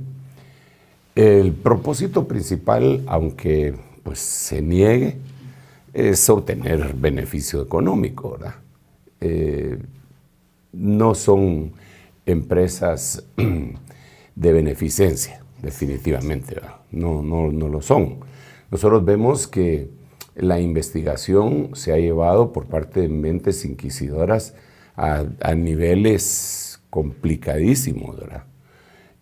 El propósito principal, aunque pues, se niegue, es obtener beneficio económico, ¿verdad? No son empresas de beneficencia, definitivamente, ¿verdad? No lo son. Nosotros vemos que la investigación se ha llevado por parte de mentes inquisidoras a niveles complicadísimos, ¿verdad?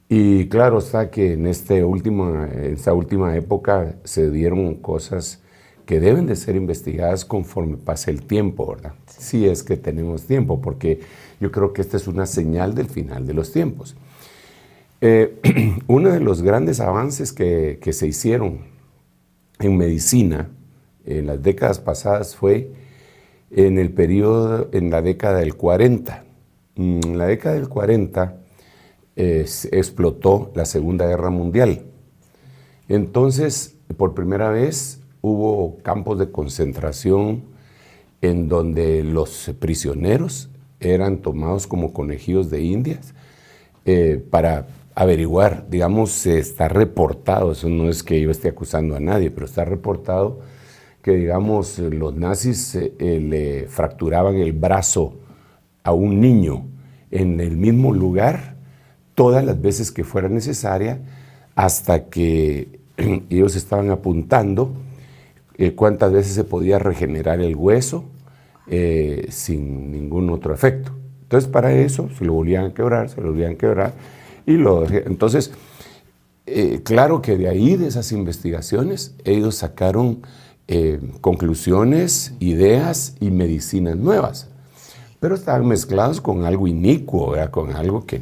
Y claro está que en esta última época se dieron cosas que deben de ser investigadas conforme pase el tiempo, ¿verdad? Si es que tenemos tiempo, porque yo creo que esta es una señal del final de los tiempos. Uno de los grandes avances que se hicieron en medicina en las décadas pasadas fue en la década del 40. En la década del 40 explotó la Segunda Guerra Mundial. Entonces, por primera vez hubo campos de concentración en donde los prisioneros eran tomados como conejillos de indias para averiguar, digamos, está reportado, eso no es que yo esté acusando a nadie, pero está reportado que, digamos, los nazis le fracturaban el brazo a un niño en el mismo lugar todas las veces que fuera necesaria, hasta que ellos estaban apuntando cuántas veces se podía regenerar el hueso sin ningún otro efecto. Entonces, para eso se lo volvían a quebrar, entonces, claro que de ahí, de esas investigaciones, ellos sacaron conclusiones, ideas y medicinas nuevas, pero estaban mezclados con algo inicuo, ¿verdad? Con algo que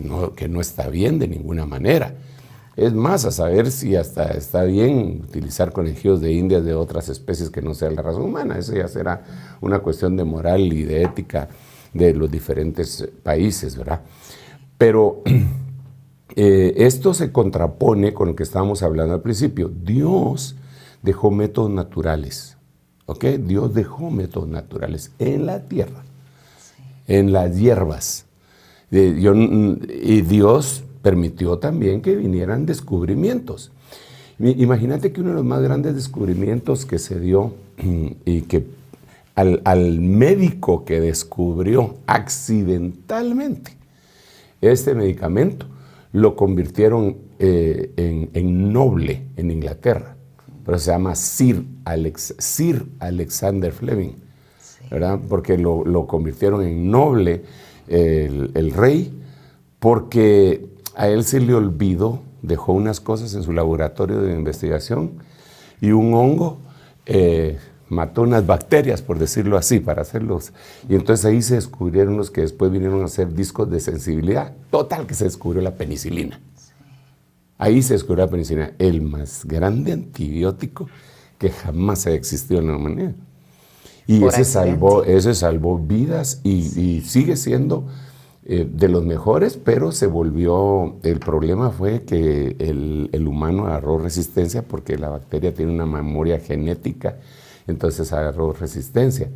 no está bien de ninguna manera. Es más, a saber si hasta está bien utilizar conejillos de indias de otras especies que no sean la raza humana. Eso ya será una cuestión de moral y de ética de los diferentes países, ¿verdad? Pero esto se contrapone con lo que estábamos hablando al principio. Dios dejó métodos naturales, ¿ok? Dios dejó métodos naturales en la tierra, en las hierbas. Y Dios permitió también que vinieran descubrimientos. Imagínate que uno de los más grandes descubrimientos que se dio y que al médico que descubrió accidentalmente este medicamento, lo convirtieron en noble en Inglaterra, pero se llama Sir Alexander Fleming, ¿verdad? Porque lo convirtieron en noble el rey, porque a él se le olvidó, dejó unas cosas en su laboratorio de investigación y un hongo mató unas bacterias, por decirlo así, para hacerlos. Y entonces ahí se descubrieron los que después vinieron a hacer discos de sensibilidad. Total, que se descubrió la penicilina. Ahí se descubrió la penicilina, el más grande antibiótico que jamás ha existido en la humanidad. Y ese salvó vidas y sigue siendo de los mejores, pero se volvió, el problema fue que el humano agarró resistencia porque la bacteria tiene una memoria genética, entonces agarró resistencia.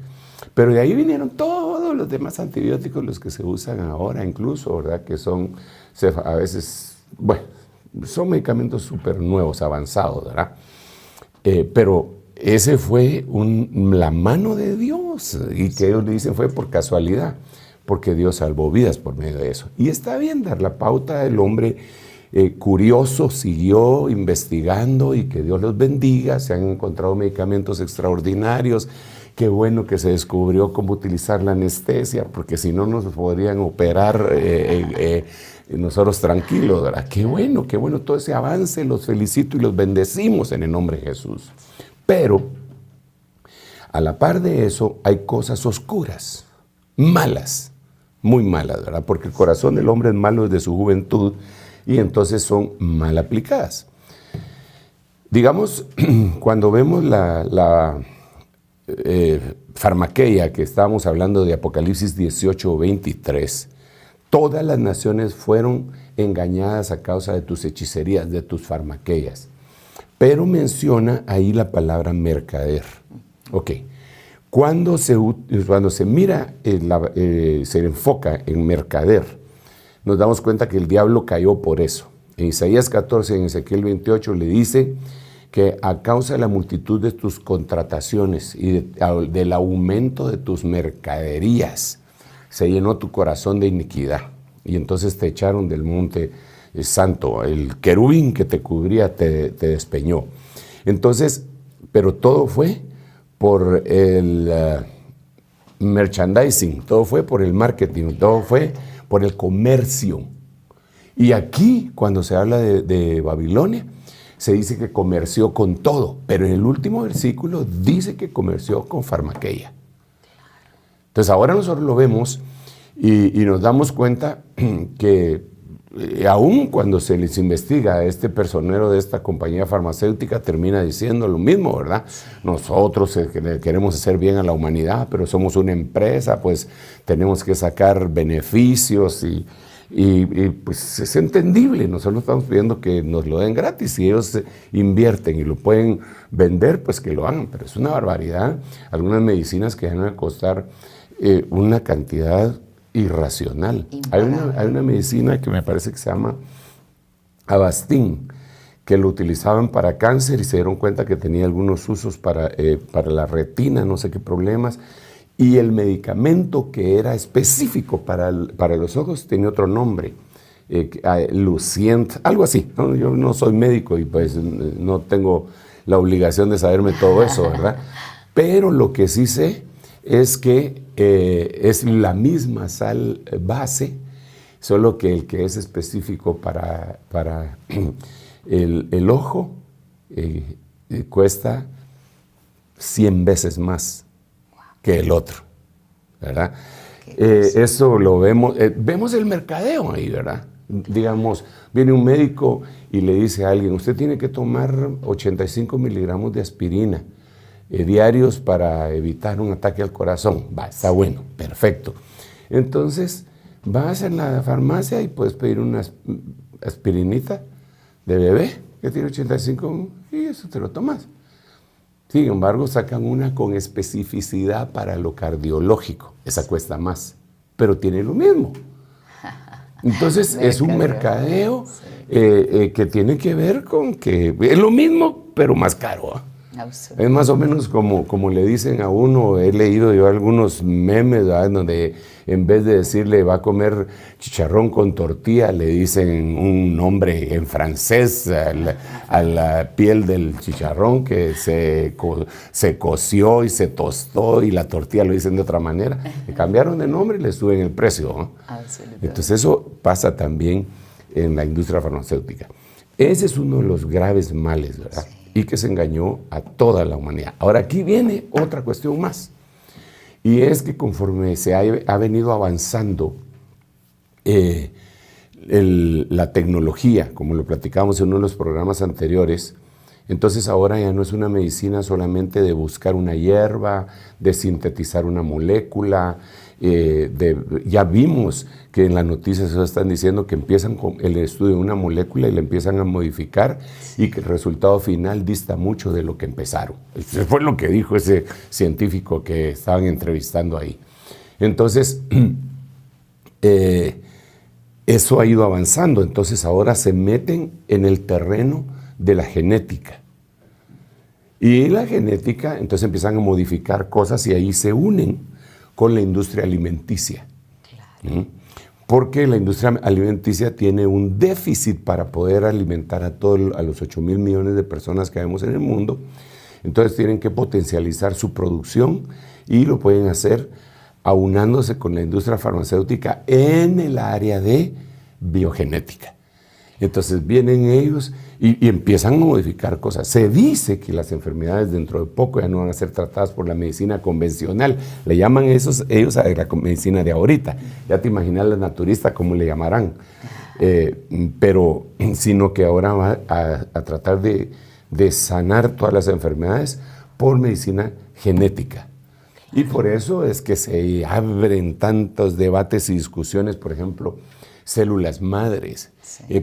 Pero de ahí vinieron todos los demás antibióticos, los que se usan ahora incluso, ¿verdad? Que son, a veces, bueno, son medicamentos súper nuevos, avanzados, ¿verdad? Pero ese fue la mano de Dios, y que ellos le dicen fue por casualidad, porque Dios salvó vidas por medio de eso. Y está bien dar la pauta, el hombre curioso siguió investigando, y que Dios los bendiga, se han encontrado medicamentos extraordinarios. Qué bueno que se descubrió cómo utilizar la anestesia, porque si no nos podrían operar nosotros tranquilos, ¿verdad? Qué bueno todo ese avance, los felicito y los bendecimos en el nombre de Jesús. Pero, a la par de eso, hay cosas oscuras, malas, muy malas, ¿verdad? Porque el corazón del hombre es malo desde su juventud y entonces son mal aplicadas. Digamos, cuando vemos la farmaqueia que estábamos hablando de Apocalipsis 18:23, todas las naciones fueron engañadas a causa de tus hechicerías, de tus farmaqueias. Pero menciona ahí la palabra mercader. Ok. Cuando se mira, se enfoca en mercader, nos damos cuenta que el diablo cayó por eso. En Isaías 14, en Ezequiel 28, le dice que a causa de la multitud de tus contrataciones y del aumento de tus mercaderías, se llenó tu corazón de iniquidad. Y entonces te echaron del monte santo, el querubín que te cubría te despeñó. Entonces, pero todo fue por el merchandising, todo fue por el marketing, todo fue por el comercio. Y aquí, cuando se habla de Babilonia, se dice que comerció con todo, pero en el último versículo dice que comerció con farmaqueia. Entonces ahora nosotros lo vemos y nos damos cuenta que aún cuando se les investiga a este personero de esta compañía farmacéutica, termina diciendo lo mismo, ¿verdad? Nosotros queremos hacer bien a la humanidad, pero somos una empresa, pues tenemos que sacar beneficios y pues es entendible. Nosotros estamos pidiendo que nos lo den gratis. Si ellos invierten y lo pueden vender, pues que lo hagan, pero es una barbaridad. Algunas medicinas que van a costar una cantidad irracional. Hay una medicina que me parece que se llama Avastin, que lo utilizaban para cáncer y se dieron cuenta que tenía algunos usos para la retina, no sé qué problemas, y el medicamento que era específico para los ojos tenía otro nombre, Lucient, algo así, ¿no? Yo no soy médico y pues no tengo la obligación de saberme todo eso, ¿verdad? Pero lo que sí sé es que es la misma sal base, solo que el que es específico para el ojo cuesta 100 veces más que el otro, ¿verdad? Eso lo vemos, vemos el mercadeo ahí, ¿verdad? Digamos, viene un médico y le dice a alguien, usted tiene que tomar 85 miligramos de aspirina diarios para evitar un ataque al corazón. Va, está bueno, perfecto. Entonces, vas a la farmacia y puedes pedir una aspirinita de bebé que tiene 85 y eso te lo tomas. Sin embargo, sacan una con especificidad para lo cardiológico. Esa cuesta más, pero tiene lo mismo. Entonces, es un mercadeo que tiene que ver con que es lo mismo, pero más caro. Es más o menos como le dicen a uno, he leído yo algunos memes, ¿verdad? Donde en vez de decirle va a comer chicharrón con tortilla, le dicen un nombre en francés a la piel del chicharrón que se coció y se tostó y la tortilla lo dicen de otra manera. Le cambiaron de nombre y le suben el precio, ¿no? Entonces eso pasa también en la industria farmacéutica. Ese es uno de los graves males, ¿verdad? Sí. Y que se engañó a toda la humanidad. Ahora aquí viene otra cuestión más, y es que conforme se ha venido avanzando la tecnología, como lo platicamos en uno de los programas anteriores, entonces ahora ya no es una medicina solamente de buscar una hierba, de sintetizar una molécula, ya vimos que en las noticias se están diciendo que empiezan con el estudio de una molécula y la empiezan a modificar y que el resultado final dista mucho de lo que empezaron. Eso fue lo que dijo ese científico que estaban entrevistando ahí. Entonces, eso ha ido avanzando. Entonces ahora se meten en el terreno de la genética. Y la genética, entonces empiezan a modificar cosas y ahí se unen con la industria alimenticia. Claro. Porque la industria alimenticia tiene un déficit para poder alimentar a los 8,000 millones de personas que vemos en el mundo. Entonces tienen que potencializar su producción y lo pueden hacer aunándose con la industria farmacéutica en el área de biogenética. Entonces vienen ellos y empiezan a modificar cosas. Se dice que las enfermedades dentro de poco ya no van a ser tratadas por la medicina convencional. Le llaman ellos a la medicina de ahorita. Ya te imaginas la naturista cómo le llamarán. Pero sino que ahora va a tratar de sanar todas las enfermedades por medicina genética. Y por eso es que se abren tantos debates y discusiones, por ejemplo, células madres,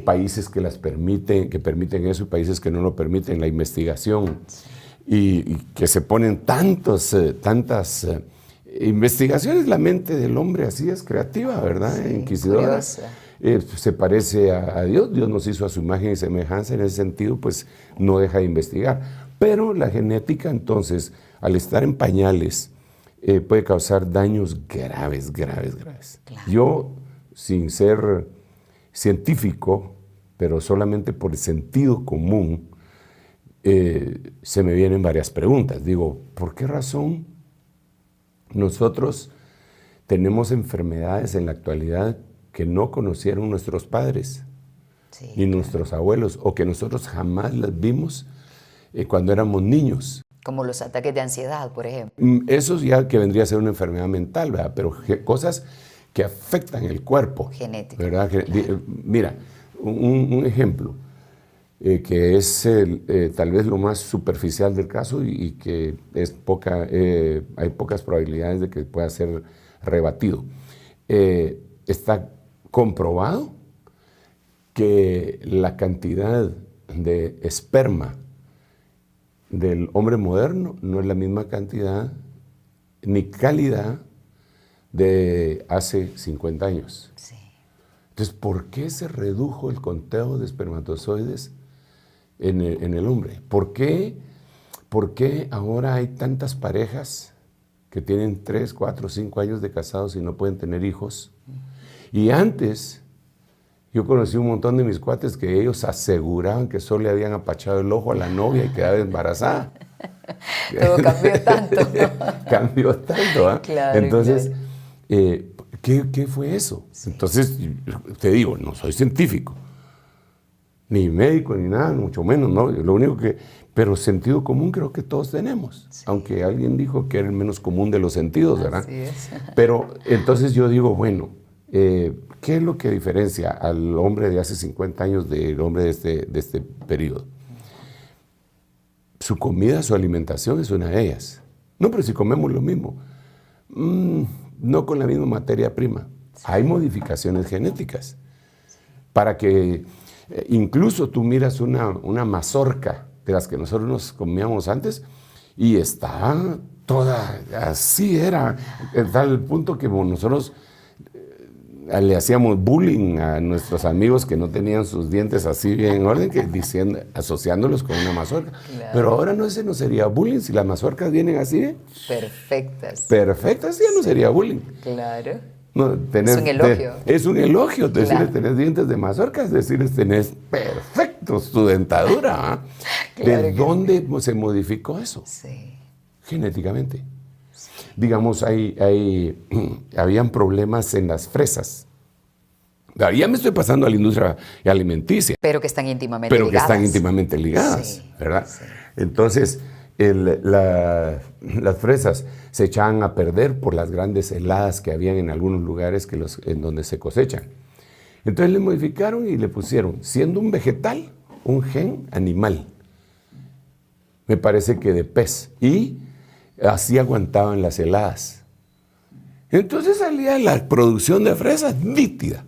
países que las permiten, que permiten eso y países que no lo permiten, la investigación, y que se ponen tantas investigaciones. La mente del hombre así es creativa, ¿verdad? Inquisidora. Se parece a Dios. Dios nos hizo a su imagen y semejanza. En ese sentido, pues no deja de investigar. Pero la genética, entonces, al estar en pañales, puede causar daños graves. Claro. Yo, sin ser científico, pero solamente por el sentido común, se me vienen varias preguntas. Digo, ¿por qué razón nosotros tenemos enfermedades en la actualidad que no conocieron nuestros padres ni nuestros abuelos, o que nosotros jamás las vimos cuando éramos niños? Como los ataques de ansiedad, por ejemplo. Eso ya que vendría a ser una enfermedad mental, ¿verdad? Pero cosas que afectan el cuerpo. Genética. ¿Verdad? Mira, un ejemplo que es tal vez lo más superficial del caso y que es hay pocas probabilidades de que pueda ser rebatido. Está comprobado que la cantidad de esperma del hombre moderno no es la misma cantidad ni calidad de hace 50 años. Sí. Entonces, ¿por qué se redujo el conteo de espermatozoides en el hombre? ¿Por qué ahora hay tantas parejas que tienen 3, 4, 5 años de casados y no pueden tener hijos? Y antes, yo conocí un montón de mis cuates que ellos aseguraban que solo le habían apachado el ojo a la novia y quedaba embarazada. Todo cambió tanto. Cambió tanto, ¿eh? Claro, entonces, claro. ¿qué fue eso? Sí. Entonces, te digo, no soy científico, ni médico, ni nada, mucho menos, ¿no? Lo único pero sentido común creo que todos tenemos, sí. Aunque alguien dijo que era el menos común de los sentidos, ¿verdad? Así es. Pero entonces yo digo, bueno, ¿qué es lo que diferencia al hombre de hace 50 años del hombre de este periodo? Su comida, su alimentación es una de ellas. No, pero si comemos lo mismo, no con la misma materia prima. Sí. Hay modificaciones genéticas para que incluso tú miras una mazorca de las que nosotros nos comíamos antes y está toda así, era tal punto que nosotros le hacíamos bullying a nuestros amigos que no tenían sus dientes así bien en orden, asociándolos con una mazorca. Claro. Pero ahora no sería bullying si las mazorcas vienen así. Perfectas. Perfectas, ya no sería bullying. Claro. No, es un elogio. Es un elogio, Claro. Decirles tenés dientes de mazorca, es decirles tenés perfectos tu dentadura. Claro. ¿De dónde se modificó eso? Sí. Genéticamente. Sí. Digamos, habían problemas en las fresas. Ya me estoy pasando a la industria alimenticia. Pero que están íntimamente ligadas. Sí, ¿verdad? Sí. Entonces, las fresas se echaban a perder por las grandes heladas que habían en algunos lugares en donde se cosechan. Entonces le modificaron y le pusieron, siendo un vegetal, un gen animal. Me parece que de pez. Y así aguantaban las heladas. Entonces salía la producción de fresas nítida.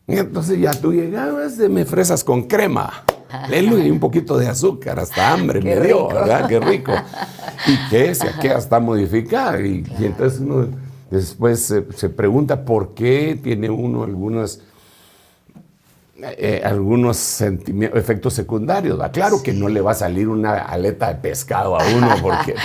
Y entonces ya tú llegabas, deme fresas con crema. Y un poquito de azúcar, hasta hambre me dio, ¿verdad? Qué rico. Y que está modificada. Y entonces uno después se pregunta por qué tiene uno algunos efectos secundarios. ¿Va? Claro que no le va a salir una aleta de pescado a uno,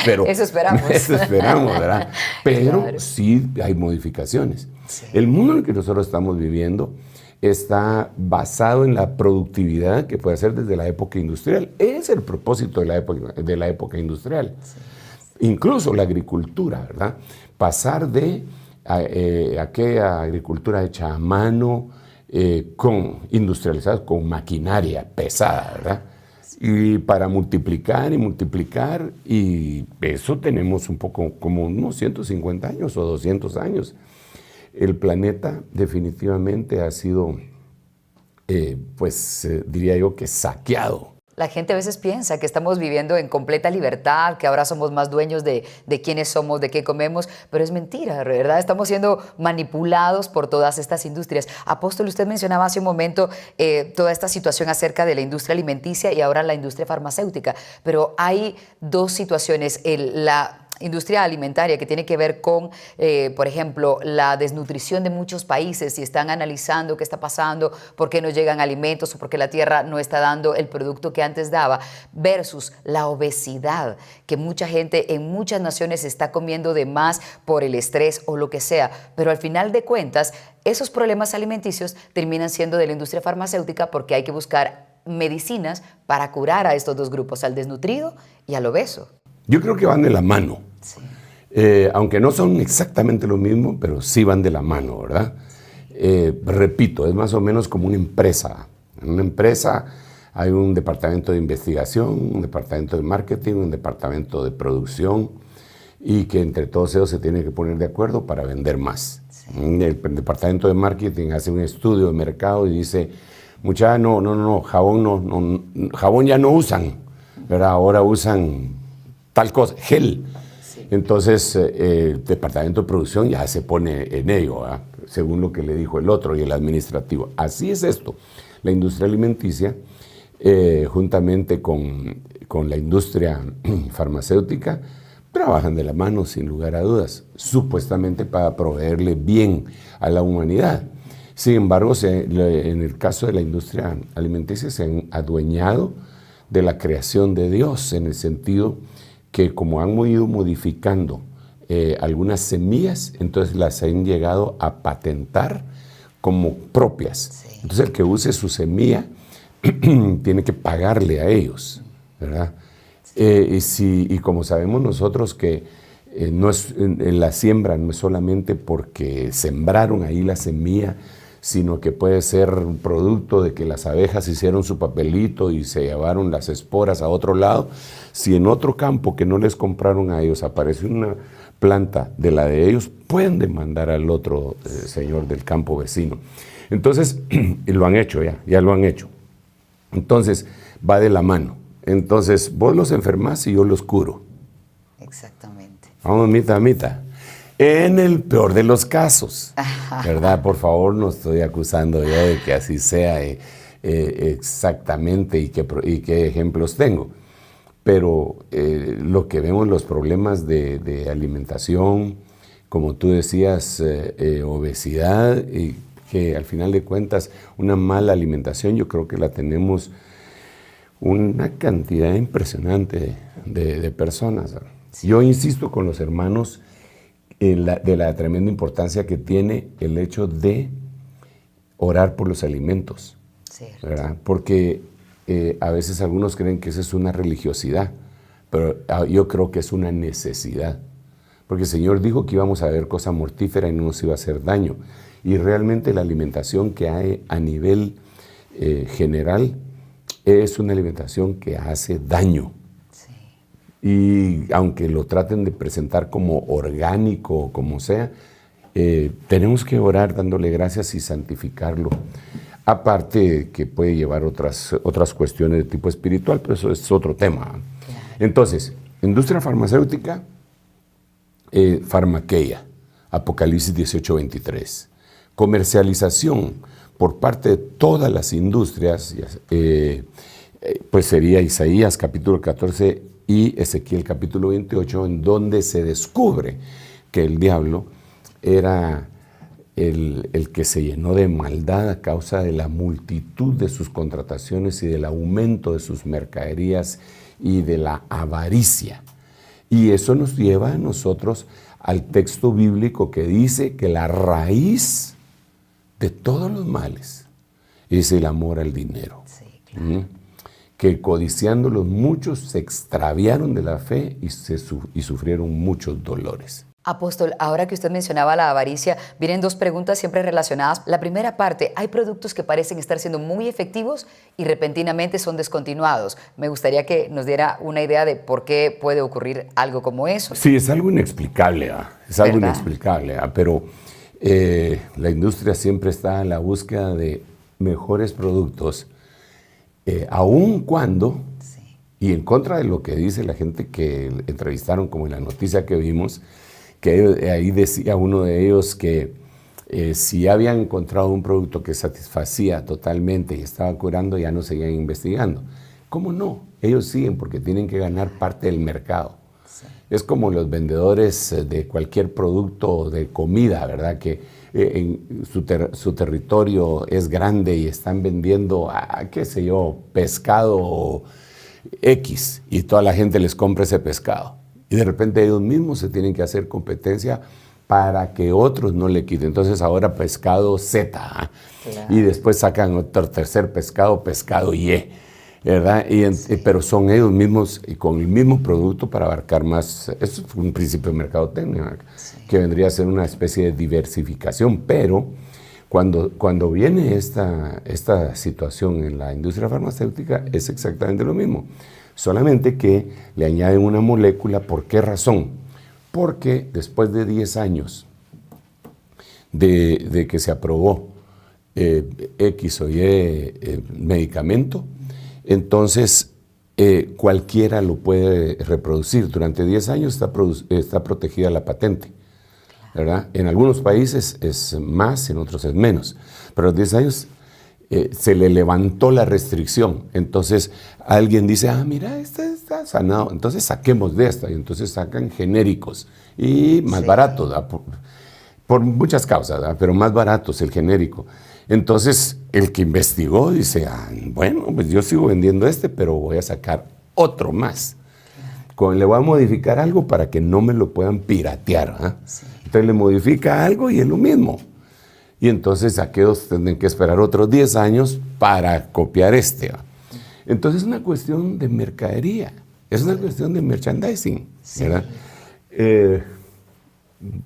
pero eso esperamos. Eso esperamos, ¿verdad? Pero claro, sí hay modificaciones. Sí. El mundo en el que nosotros estamos viviendo está basado en la productividad que puede ser desde la época industrial. Es el propósito de la época industrial. Sí. Incluso la agricultura, ¿verdad? Pasar de aquella agricultura hecha a mano, industrializados con maquinaria pesada, ¿verdad? Y para multiplicar y multiplicar, y eso tenemos un poco como unos 150 años o 200 años. El planeta definitivamente ha sido, diría yo que saqueado. La gente a veces piensa que estamos viviendo en completa libertad, que ahora somos más dueños de quiénes somos, de qué comemos, pero es mentira, ¿verdad? Estamos siendo manipulados por todas estas industrias. Apóstol, usted mencionaba hace un momento toda esta situación acerca de la industria alimenticia y ahora la industria farmacéutica, pero hay dos situaciones. La industria alimentaria que tiene que ver con, por ejemplo, la desnutrición de muchos países, si están analizando qué está pasando, por qué no llegan alimentos o por qué la tierra no está dando el producto que antes daba, versus la obesidad, que mucha gente en muchas naciones está comiendo de más por el estrés o lo que sea, pero al final de cuentas, esos problemas alimenticios terminan siendo de la industria farmacéutica porque hay que buscar medicinas para curar a estos dos grupos, al desnutrido y al obeso. Yo creo que van de la mano. Sí. Aunque no son exactamente lo mismo, pero sí van de la mano, ¿verdad? Repito, es más o menos como una empresa. En una empresa hay un departamento de investigación, un departamento de marketing, un departamento de producción, y que entre todos ellos se tienen que poner de acuerdo para vender más. Sí. El departamento de marketing hace un estudio de mercado y dice, jabón ya no usan, ¿verdad? Ahora usan tal cosa, gel. Sí. Entonces, el departamento de producción ya se pone en ello, ¿verdad? Según lo que le dijo el otro y el administrativo. Así es esto. La industria alimenticia, juntamente con la industria farmacéutica, trabajan de la mano, sin lugar a dudas, supuestamente para proveerle bien a la humanidad. Sin embargo, en el caso de la industria alimenticia, se han adueñado de la creación de Dios, en el sentido que como han ido modificando algunas semillas, entonces las han llegado a patentar como propias. Sí. Entonces el que use su semilla tiene que pagarle a ellos, ¿verdad? Sí. Y como sabemos nosotros que la siembra no es solamente porque sembraron ahí la semilla, sino que puede ser un producto de que las abejas hicieron su papelito y se llevaron las esporas a otro lado. Si en otro campo que no les compraron a ellos aparece una planta de la de ellos, pueden demandar al otro señor del campo vecino. Entonces, lo han hecho ya lo han hecho. Entonces, va de la mano. Entonces, vos los enfermás y yo los curo. Exactamente. Vamos, mitad. En el peor de los casos, ¿verdad? Por favor, no estoy acusando yo de que así sea exactamente y qué ejemplos tengo. Pero lo que vemos, los problemas de alimentación, como tú decías, obesidad, y que al final de cuentas una mala alimentación, yo creo que la tenemos una cantidad impresionante de personas. Sí. Yo insisto con los hermanos de la tremenda importancia que tiene el hecho de orar por los alimentos, ¿verdad? Porque a veces algunos creen que esa es una religiosidad, pero yo creo que es una necesidad, porque el Señor dijo que íbamos a ver cosa mortífera y no nos iba a hacer daño, y realmente la alimentación que hay a nivel general es una alimentación que hace daño. Y aunque lo traten de presentar como orgánico o como sea, tenemos que orar dándole gracias y santificarlo. Aparte que puede llevar otras cuestiones de tipo espiritual, pero eso es otro tema. Claro. Entonces, industria farmacéutica, farmaqueia, Apocalipsis 18:23. Comercialización por parte de todas las industrias, pues sería Isaías capítulo 14 y Ezequiel capítulo 28, en donde se descubre que el diablo era el que se llenó de maldad a causa de la multitud de sus contrataciones y del aumento de sus mercaderías y de la avaricia. Y eso nos lleva a nosotros al texto bíblico que dice que la raíz de todos los males es el amor al dinero. Sí, claro. Que codiciando los muchos se extraviaron de la fe y sufrieron muchos dolores. Apóstol, ahora que usted mencionaba la avaricia, vienen dos preguntas siempre relacionadas. La primera parte, hay productos que parecen estar siendo muy efectivos y repentinamente son descontinuados. Me gustaría que nos diera una idea de por qué puede ocurrir algo como eso. Sí, es algo inexplicable, es algo ¿Verdad? inexplicable, pero la industria siempre está en la búsqueda de mejores productos, aun cuando, y en contra de lo que dice la gente que entrevistaron, como en la noticia que vimos, que ahí decía uno de ellos que si ya habían encontrado un producto que satisfacía totalmente y estaba curando, ya no seguían investigando. ¿Cómo no? Ellos siguen porque tienen que ganar parte del mercado. Sí. Es como los vendedores de cualquier producto de comida, ¿verdad? Que en su territorio es grande y están vendiendo, qué sé yo, pescado X, y toda la gente les compra ese pescado. Y de repente ellos mismos se tienen que hacer competencia para que otros no le quiten. Entonces ahora pescado Z, claro. Y después sacan otro tercer pescado, pescado Y, ¿verdad? Pero son ellos mismos y con el mismo producto para abarcar más. Eso es un principio de mercadotecnia, que vendría a ser una especie de diversificación. Pero cuando viene esta situación en la industria farmacéutica es exactamente lo mismo. Solamente que le añaden una molécula. ¿Por qué razón? Porque después de 10 años de que se aprobó X o Y medicamento, entonces cualquiera lo puede reproducir. Durante 10 años está protegida la patente, ¿verdad? En algunos países es más, en otros es menos, pero a los 10 años se le levantó la restricción. Entonces alguien dice, mira, esta está sanado, entonces saquemos de esta, y entonces sacan genéricos y más baratos, por muchas causas, ¿verdad? Pero más baratos el genérico. Entonces el que investigó dice, bueno, pues yo sigo vendiendo pero voy a sacar otro más. Le voy a modificar algo para que no me lo puedan piratear, ¿verdad? Sí. Entonces le modifica algo y es lo mismo. Y entonces aquellos tendrán que esperar otros 10 años para copiar Entonces es una cuestión de mercadería, es una cuestión de merchandising, ¿verdad?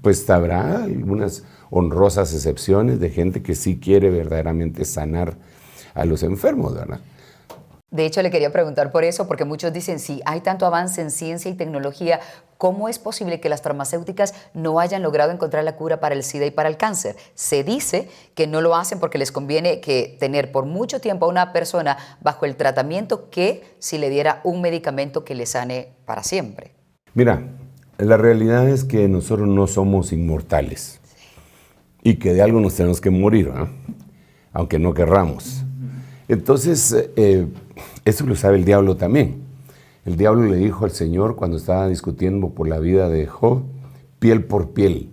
Pues habrá algunas honrosas excepciones de gente que sí quiere verdaderamente sanar a los enfermos, ¿verdad? De hecho, le quería preguntar por eso, porque muchos dicen, si hay tanto avance en ciencia y tecnología, ¿cómo es posible que las farmacéuticas no hayan logrado encontrar la cura para el SIDA y para el cáncer? Se dice que no lo hacen porque les conviene tener por mucho tiempo a una persona bajo el tratamiento que si le diera un medicamento que le sane para siempre. Mira, la realidad es que nosotros no somos inmortales y que de algo nos tenemos que morir, ¿no? Aunque no querramos. Entonces, eso lo sabe el diablo también. El diablo le dijo al Señor cuando estaba discutiendo por la vida de Job, piel por piel,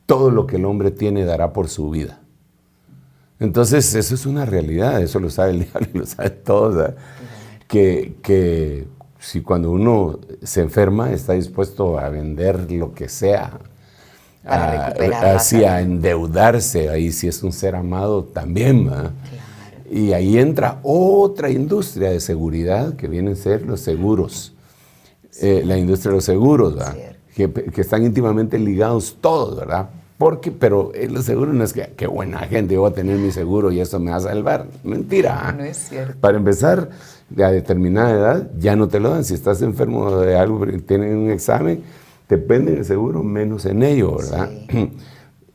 todo lo que el hombre tiene dará por su vida. Entonces, eso es una realidad, eso lo sabe el diablo y lo sabe todos, ¿verdad? Que si cuando uno se enferma está dispuesto a vender lo que sea, a endeudarse, ahí si es un ser amado también, ¿verdad? Claro. Y ahí entra otra industria de seguridad que vienen a ser los seguros, la industria de los seguros, ¿verdad? Que están íntimamente ligados todos, ¿verdad? Pero los seguros no es que qué buena gente, yo voy a tener mi seguro y eso me va a salvar. Mentira. No es cierto. Para empezar, a determinada edad ya no te lo dan. Si estás enfermo de algo, tienen un examen, depende del seguro, menos en ello, ¿verdad? Sí.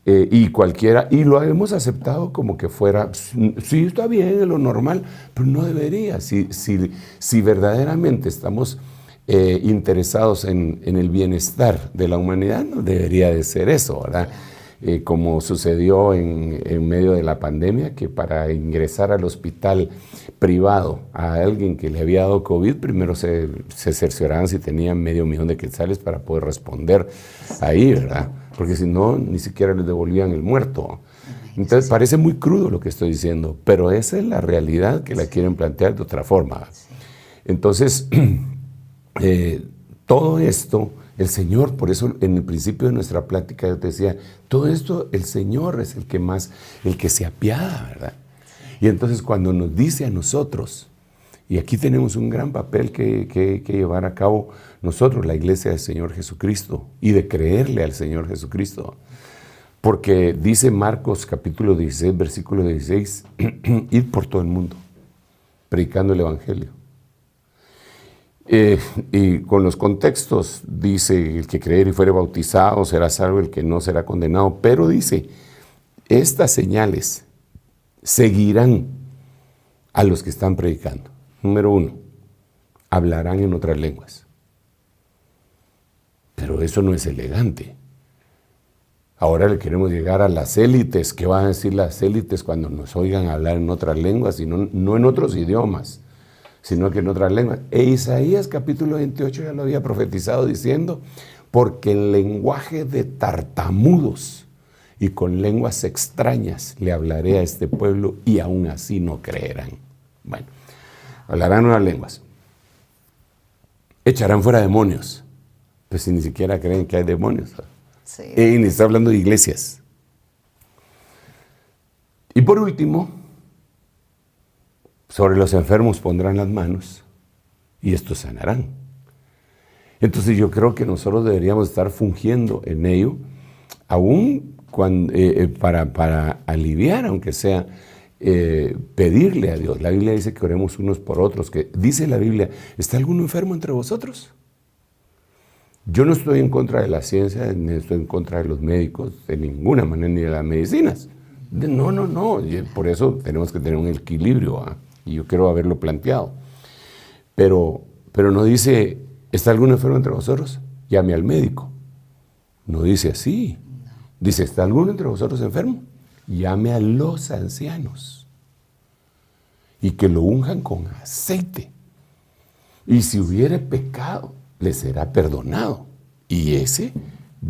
Y lo hemos aceptado como que fuera, sí, está bien, es lo normal, pero no debería. Si verdaderamente estamos interesados en el bienestar de la humanidad, no debería de ser eso, ¿verdad? Como sucedió en medio de la pandemia, que para ingresar al hospital privado a alguien que le había dado COVID, primero se cercioraban si tenían $500,000 de quetzales para poder responder ahí, ¿verdad? Porque si no, ni siquiera les devolvían el muerto. Entonces parece muy crudo lo que estoy diciendo, pero esa es la realidad que la quieren plantear de otra forma. Entonces, todo esto, el Señor, por eso en el principio de nuestra plática yo te decía, todo esto el Señor es el que se apiada, ¿verdad? Y entonces cuando nos dice a nosotros, Y aquí tenemos un gran papel que llevar a cabo nosotros, la iglesia del Señor Jesucristo, y de creerle al Señor Jesucristo. Porque dice Marcos capítulo 16, versículo 16, id por todo el mundo, predicando el Evangelio. Y con los contextos dice, el que creyere y fuere bautizado será salvo, el que no será condenado. Pero dice, estas señales seguirán a los que están predicando. Número 1, hablarán en otras lenguas. Pero eso no es elegante. Ahora le queremos llegar a las élites. ¿Qué van a decir las élites cuando nos oigan hablar en otras lenguas? Y no en otros idiomas, sino que en otras lenguas. E Isaías capítulo 28 ya lo había profetizado diciendo, porque en lenguaje de tartamudos y con lenguas extrañas le hablaré a este pueblo y aún así no creerán. Bueno, hablarán nuevas lenguas. Echarán fuera demonios. Pues si ni siquiera creen que hay demonios. Sí. Y ni está hablando de iglesias. Y por último, sobre los enfermos pondrán las manos y estos sanarán. Entonces yo creo que nosotros deberíamos estar fungiendo en ello, aún cuando, para aliviar, aunque sea, pedirle a Dios. La Biblia dice que oremos unos por otros, que dice la Biblia, ¿está alguno enfermo entre vosotros? Yo no estoy en contra de la ciencia, ni estoy en contra de los médicos, de ninguna manera, ni de las medicinas. No. Por eso tenemos que tener un equilibrio, ¿eh? Y yo quiero haberlo planteado. Pero no dice, ¿está algún enfermo entre vosotros? Llame al médico. No dice así. Dice, ¿está alguno entre vosotros enfermo? Llame a los ancianos y que lo unjan con aceite. Y si hubiere pecado, le será perdonado y ese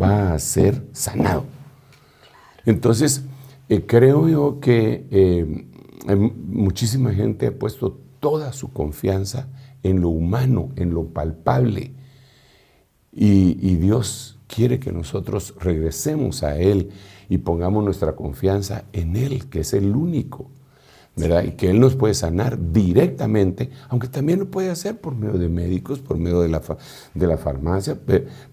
va a ser sanado. Entonces, creo yo que muchísima gente ha puesto toda su confianza en lo humano, en lo palpable, y Dios quiere que nosotros regresemos a Él y pongamos nuestra confianza en Él, que es el único, ¿verdad? Y que Él nos puede sanar directamente, aunque también lo puede hacer por medio de médicos, por medio de la farmacia,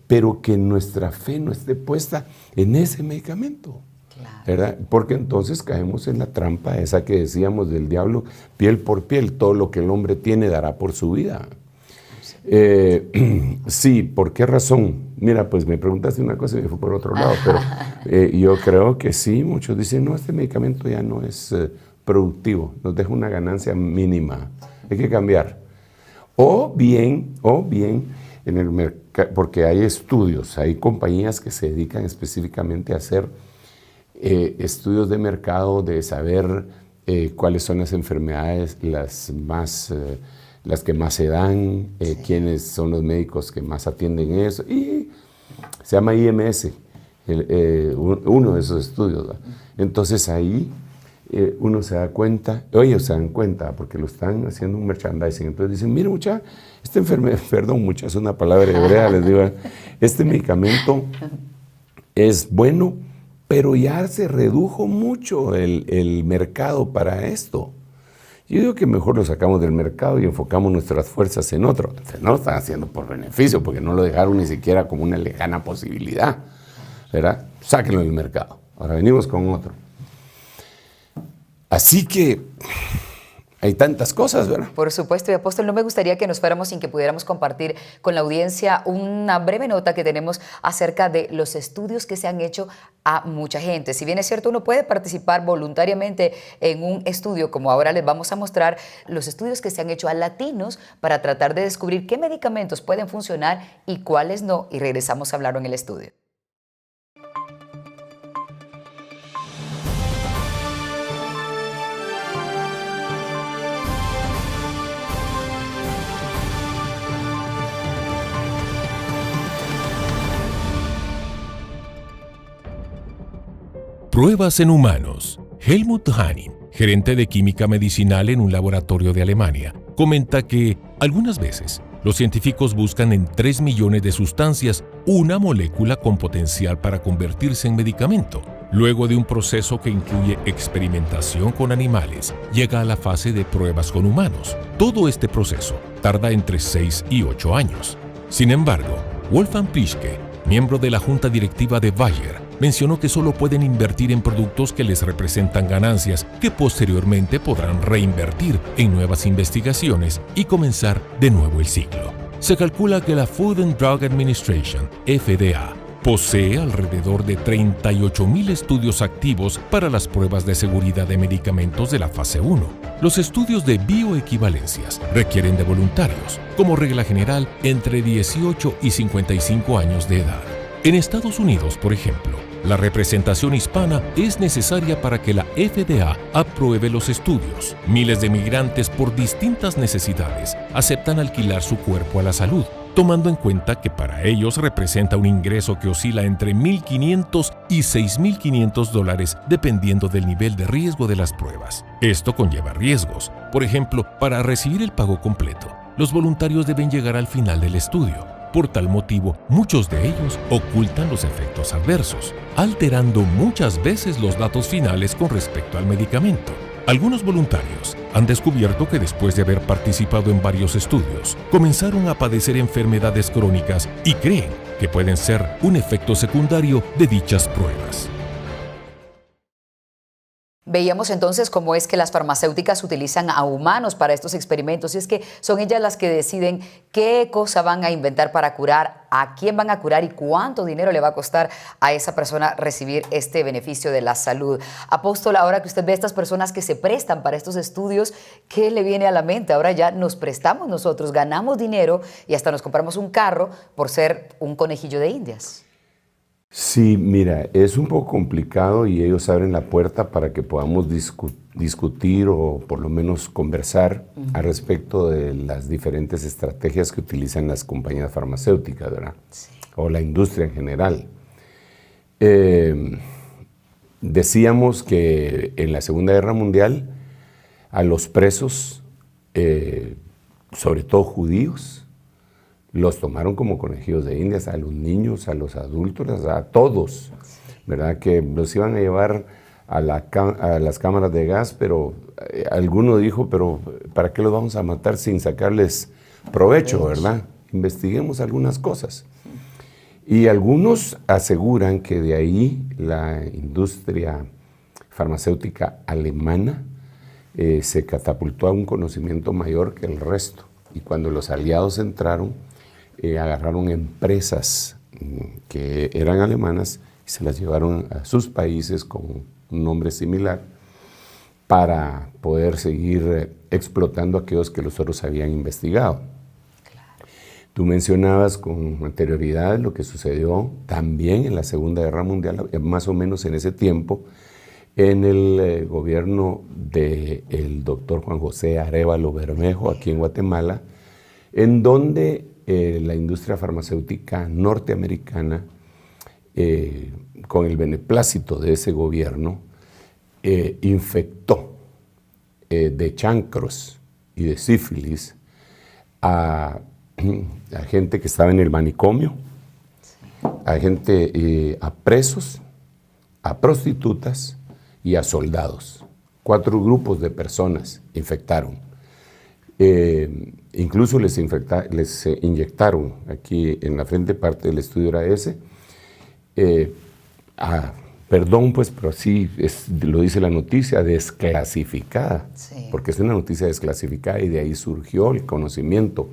pero que nuestra fe no esté puesta en ese medicamento, claro, ¿verdad? Porque entonces caemos en la trampa esa que decíamos del diablo, piel por piel, todo lo que el hombre tiene dará por su vida. Sí, ¿por qué razón? Mira, pues me preguntaste una cosa y me fui por otro lado, pero yo creo que sí, muchos dicen, no, este medicamento ya no es productivo, nos deja una ganancia mínima, hay que cambiar. O bien, en el mercado, porque hay estudios, hay compañías que se dedican específicamente a hacer estudios de mercado, de saber cuáles son las enfermedades las que más se dan, quiénes son los médicos que más atienden eso, y se llama IMS, uno de esos estudios, ¿verdad? Entonces ahí uno se da cuenta, ellos se dan cuenta porque lo están haciendo un merchandising, entonces dicen, mire mucha, esta enfermedad, perdón mucha, es una palabra hebrea, les digo, este medicamento es bueno, pero ya se redujo mucho el mercado para esto. Yo digo que mejor lo sacamos del mercado y enfocamos nuestras fuerzas en otro. No lo están haciendo por beneficio, porque no lo dejaron ni siquiera como una lejana posibilidad, ¿verdad? Sáquenlo del mercado. Ahora venimos con otro. Así que hay tantas cosas, ¿verdad? Por supuesto, y apóstol, no me gustaría que nos fuéramos sin que pudiéramos compartir con la audiencia una breve nota que tenemos acerca de los estudios que se han hecho a mucha gente. Si bien es cierto, uno puede participar voluntariamente en un estudio, como ahora les vamos a mostrar, los estudios que se han hecho a latinos para tratar de descubrir qué medicamentos pueden funcionar y cuáles no, y regresamos a hablarlo en el estudio. Pruebas en humanos. Helmut Hanning, gerente de química medicinal en un laboratorio de Alemania, comenta que algunas veces los científicos buscan en 3 millones de sustancias una molécula con potencial para convertirse en medicamento. Luego de un proceso que incluye experimentación con animales, llega a la fase de pruebas con humanos. Todo este proceso tarda entre 6 y 8 años. Sin embargo, Wolfgang Pischke, miembro de la junta directiva de Bayer, mencionó que solo pueden invertir en productos que les representan ganancias que posteriormente podrán reinvertir en nuevas investigaciones y comenzar de nuevo el ciclo. Se calcula que la Food and Drug Administration, FDA, posee alrededor de 38.000 estudios activos para las pruebas de seguridad de medicamentos de la fase 1. Los estudios de bioequivalencias requieren de voluntarios, como regla general, entre 18 y 55 años de edad. En Estados Unidos, por ejemplo, la representación hispana es necesaria para que la FDA apruebe los estudios. Miles de migrantes por distintas necesidades aceptan alquilar su cuerpo a la salud, tomando en cuenta que para ellos representa un ingreso que oscila entre $1.500 y $6.500 dependiendo del nivel de riesgo de las pruebas. Esto conlleva riesgos. Por ejemplo, para recibir el pago completo, los voluntarios deben llegar al final del estudio. Por tal motivo, muchos de ellos ocultan los efectos adversos, alterando muchas veces los datos finales con respecto al medicamento. Algunos voluntarios han descubierto que después de haber participado en varios estudios, comenzaron a padecer enfermedades crónicas y creen que pueden ser un efecto secundario de dichas pruebas. Veíamos entonces cómo es que las farmacéuticas utilizan a humanos para estos experimentos y es que son ellas las que deciden qué cosa van a inventar para curar, a quién van a curar y cuánto dinero le va a costar a esa persona recibir este beneficio de la salud. Apóstol, ahora que usted ve a estas personas que se prestan para estos estudios, ¿qué le viene a la mente? Ahora ya nos prestamos nosotros, ganamos dinero y hasta nos compramos un carro por ser un conejillo de Indias. Sí, mira, es un poco complicado y ellos abren la puerta para que podamos discutir o por lo menos conversar al respecto de las diferentes estrategias que utilizan las compañías farmacéuticas, ¿verdad? Sí. O la industria en general. Decíamos que en la Segunda Guerra Mundial a los presos, sobre todo judíos, los tomaron como conejillos de Indias, a los niños, a los adultos, a todos, ¿verdad? Que los iban a llevar a las cámaras de gas, pero alguno dijo, pero ¿para qué los vamos a matar sin sacarles provecho, verdad? Investiguemos algunas cosas. Y algunos aseguran que de ahí la industria farmacéutica alemana se catapultó a un conocimiento mayor que el resto. Y cuando los aliados entraron, agarraron empresas que eran alemanas y se las llevaron a sus países con un nombre similar para poder seguir explotando a aquellos que los otros habían investigado. Claro. Tú mencionabas con anterioridad lo que sucedió también en la Segunda Guerra Mundial, más o menos en ese tiempo, en el gobierno del doctor Juan José Arévalo Bermejo, aquí en Guatemala, en donde la industria farmacéutica norteamericana, con el beneplácito de ese gobierno, infectó de chancros y de sífilis a gente que estaba en el manicomio, a presos, a prostitutas y a soldados. 4 grupos de personas infectaron. Incluso les inyectaron, aquí en la frente parte del estudio era ese, perdón pues, pero así lo dice la noticia, desclasificada, sí. Porque es una noticia desclasificada y de ahí surgió el conocimiento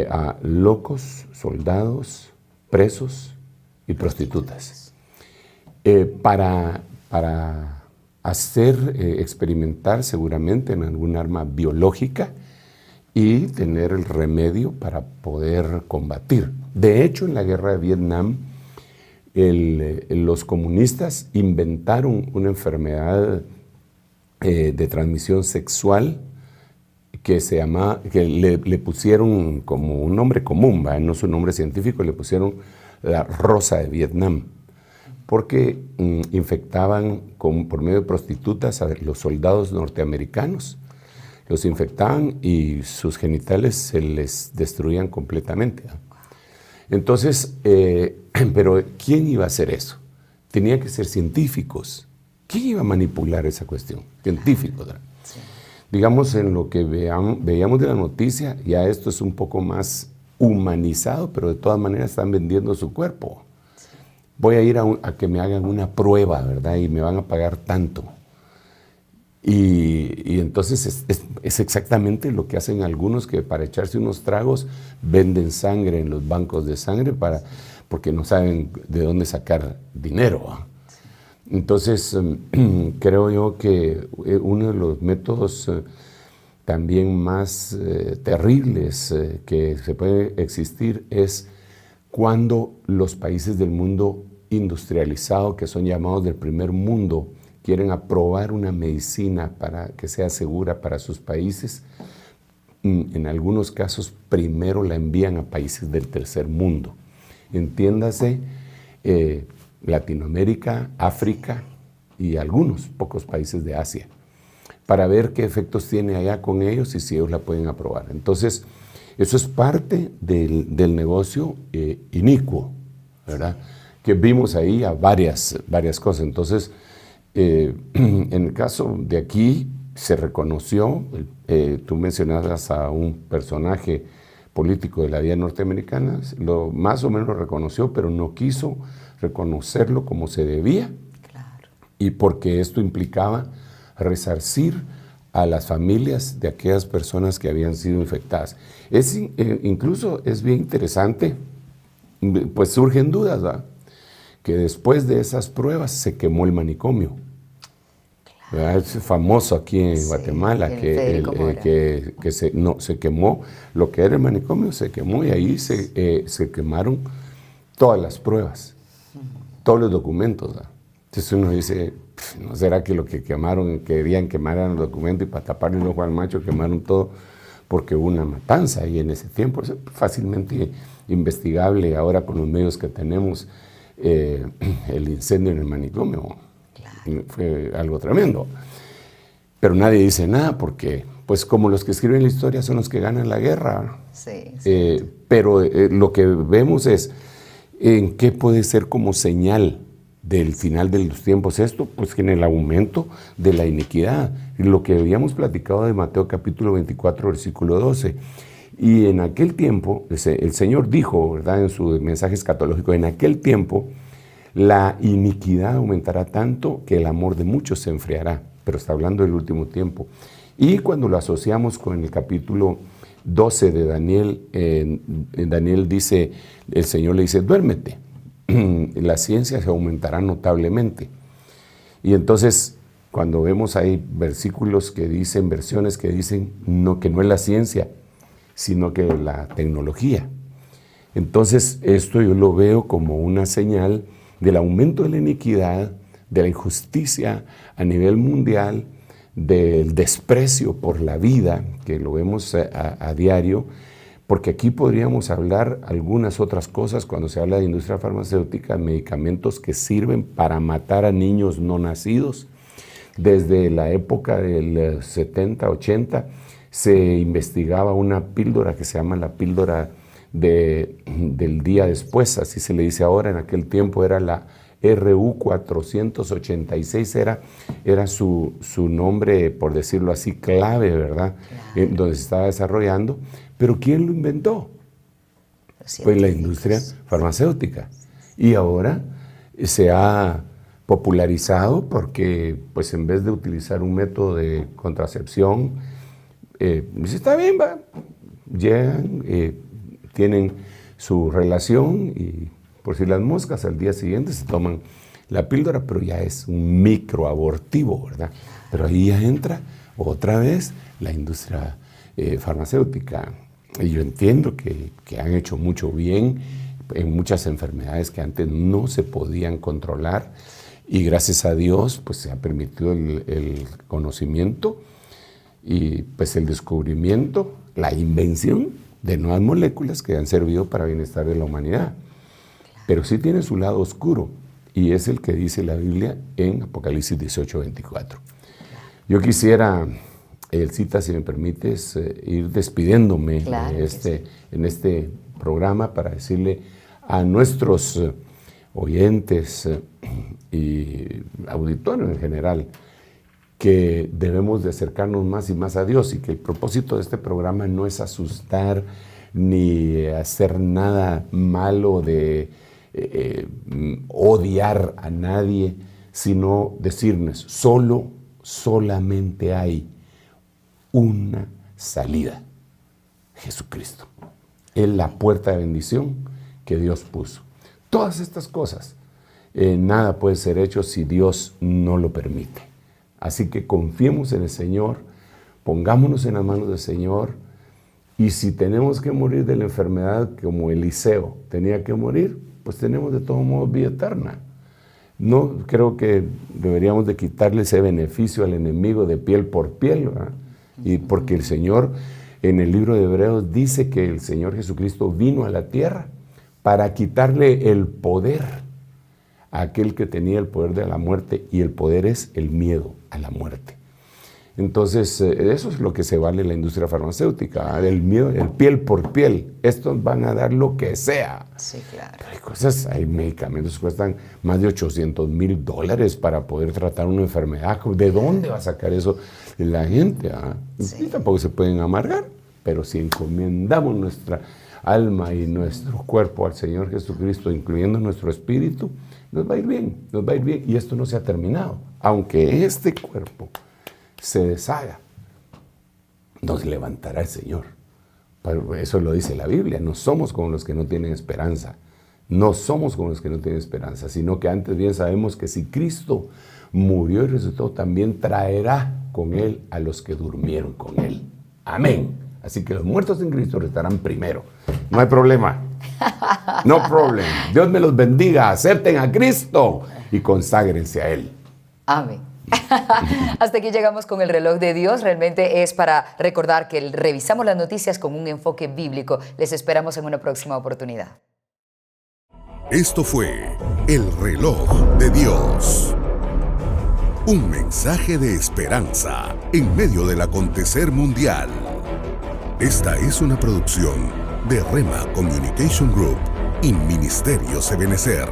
a locos, soldados, presos y prostitutas. Para experimentar seguramente en algún arma biológica y tener el remedio para poder combatir. De hecho, en la guerra de Vietnam, los comunistas inventaron una enfermedad de transmisión sexual que le pusieron como un nombre común, ¿va? No su nombre científico, le pusieron la rosa de Vietnam, porque infectaban por medio de prostitutas a los soldados norteamericanos. Los infectaban y sus genitales se les destruían completamente. Entonces, pero ¿quién iba a hacer eso? tenía que ser científicos. ¿Quién iba a manipular esa cuestión? Científicos, ¿verdad? Sí. Digamos, en lo que veíamos de la noticia, ya esto es un poco más humanizado, pero de todas maneras están vendiendo su cuerpo. Sí. Voy a ir a que me hagan una prueba, ¿verdad? Y me van a pagar tanto. Y entonces es exactamente lo que hacen algunos, que para echarse unos tragos venden sangre en los bancos de sangre porque no saben de dónde sacar dinero. Entonces creo yo que uno de los métodos también más terribles que se puede existir es cuando los países del mundo industrializado, que son llamados del primer mundo, quieren aprobar una medicina para que sea segura para sus países. En algunos casos primero la envían a países del tercer mundo. Entiéndase, Latinoamérica, África y algunos pocos países de Asia, para ver qué efectos tiene allá con ellos y si ellos la pueden aprobar. Entonces, eso es parte del negocio inicuo, ¿verdad? Que vimos ahí a varias cosas. Entonces, en el caso de aquí se reconoció, tú mencionabas a un personaje político de la vida norteamericana, más o menos lo reconoció, pero no quiso reconocerlo como se debía. Claro. Y porque esto implicaba resarcir a las familias de aquellas personas que habían sido infectadas. Incluso es bien interesante, pues surgen dudas, ¿verdad? Que después de esas pruebas se quemó el manicomio. Claro. Es famoso aquí en Guatemala, que se quemó, lo que era el manicomio se quemó, y ahí se quemaron todas las pruebas, todos los documentos, ¿verdad? Entonces uno dice, ¿no será que lo que quemaron, querían quemar los documentos y para taparle el ojo al macho quemaron todo porque hubo una matanza ahí en ese tiempo? Es fácilmente investigable ahora con los medios que tenemos. El incendio en el manicomio, claro, fue algo tremendo, pero nadie dice nada porque, pues, como los que escriben la historia son los que ganan la guerra. Sí, pero lo que vemos es en qué puede ser como señal del final de los tiempos esto, pues que en el aumento de la iniquidad, lo que habíamos platicado de Mateo capítulo 24 versículo 12. Y en aquel tiempo, el Señor dijo, ¿verdad?, en su mensaje escatológico, en aquel tiempo la iniquidad aumentará tanto que el amor de muchos se enfriará. Pero está hablando del último tiempo. Y cuando lo asociamos con el capítulo 12 de Daniel, Daniel dice, el Señor le dice, duérmete, la ciencia se aumentará notablemente. Y entonces, cuando vemos ahí versículos que dicen, versiones que dicen que no es la ciencia, sino que la tecnología. Entonces, esto yo lo veo como una señal del aumento de la iniquidad, de la injusticia a nivel mundial, del desprecio por la vida, que lo vemos a diario, porque aquí podríamos hablar algunas otras cosas cuando se habla de industria farmacéutica, medicamentos que sirven para matar a niños no nacidos. Desde la época del 70, 80, se investigaba una píldora que se llama la píldora del día después, así se le dice ahora. En aquel tiempo era la RU486, era su nombre, por decirlo así, clave, ¿verdad? Claro. Donde se estaba desarrollando. Pero ¿quién lo inventó? Pues la industria farmacéutica. Y ahora se ha popularizado porque, pues, en vez de utilizar un método de contracepción, dice, está bien, va, llegan, tienen su relación y, por si las moscas, al día siguiente se toman la píldora, pero ya es un microabortivo, ¿verdad? Pero ahí ya entra otra vez la industria farmacéutica. Y yo entiendo que han hecho mucho bien en muchas enfermedades que antes no se podían controlar, y gracias a Dios pues se ha permitido el conocimiento y pues el descubrimiento, la invención de nuevas moléculas que han servido para el bienestar de la humanidad. Pero sí tiene su lado oscuro, y es el que dice la Biblia en Apocalipsis 18:24. Yo quisiera, Elcita, si me permites, ir despidiéndome en este programa para decirle a nuestros oyentes y auditorio en general, que debemos de acercarnos más y más a Dios y que el propósito de este programa no es asustar ni hacer nada malo de odiar a nadie, sino decirnos, solamente hay una salida, Jesucristo. Es la puerta de bendición que Dios puso. Todas estas cosas, nada puede ser hecho si Dios no lo permite. Así que confiemos en el Señor, pongámonos en las manos del Señor, y si tenemos que morir de la enfermedad como Eliseo tenía que morir, pues tenemos de todos modos vida eterna. No creo que deberíamos de quitarle ese beneficio al enemigo de piel por piel, ¿verdad? Y porque el Señor en el libro de Hebreos dice que el Señor Jesucristo vino a la tierra para quitarle el poder a aquel que tenía el poder de la muerte, y el poder es el miedo a la muerte. Entonces, eso es lo que se vale la industria farmacéutica, el miedo, el piel por piel. Estos van a dar lo que sea. Sí, claro. Pero hay medicamentos que cuestan más de $800,000 para poder tratar una enfermedad. ¿De dónde va a sacar eso la gente? Sí. Y tampoco se pueden amargar, pero si encomendamos nuestra alma y nuestro cuerpo al Señor Jesucristo, incluyendo nuestro espíritu, nos va a ir bien, nos va a ir bien. Y esto no se ha terminado. Aunque este cuerpo se deshaga, nos levantará el Señor. Pero eso lo dice la Biblia. No somos como los que no tienen esperanza. No somos como los que no tienen esperanza, sino que antes bien sabemos que si Cristo murió y resucitó, también traerá con Él a los que durmieron con Él. Amén. Así que los muertos en Cristo estarán primero. No hay problema. No problem. Dios me los bendiga. Acepten a Cristo y conságrense a Él. Amén. Hasta aquí llegamos con el reloj de Dios. Realmente es para recordar que revisamos las noticias con un enfoque bíblico. Les esperamos en una próxima oportunidad. Esto fue El Reloj de Dios. Un mensaje de esperanza en medio del acontecer mundial. Esta es una producción de Rema Communication Group y Ministerios Ebenecer.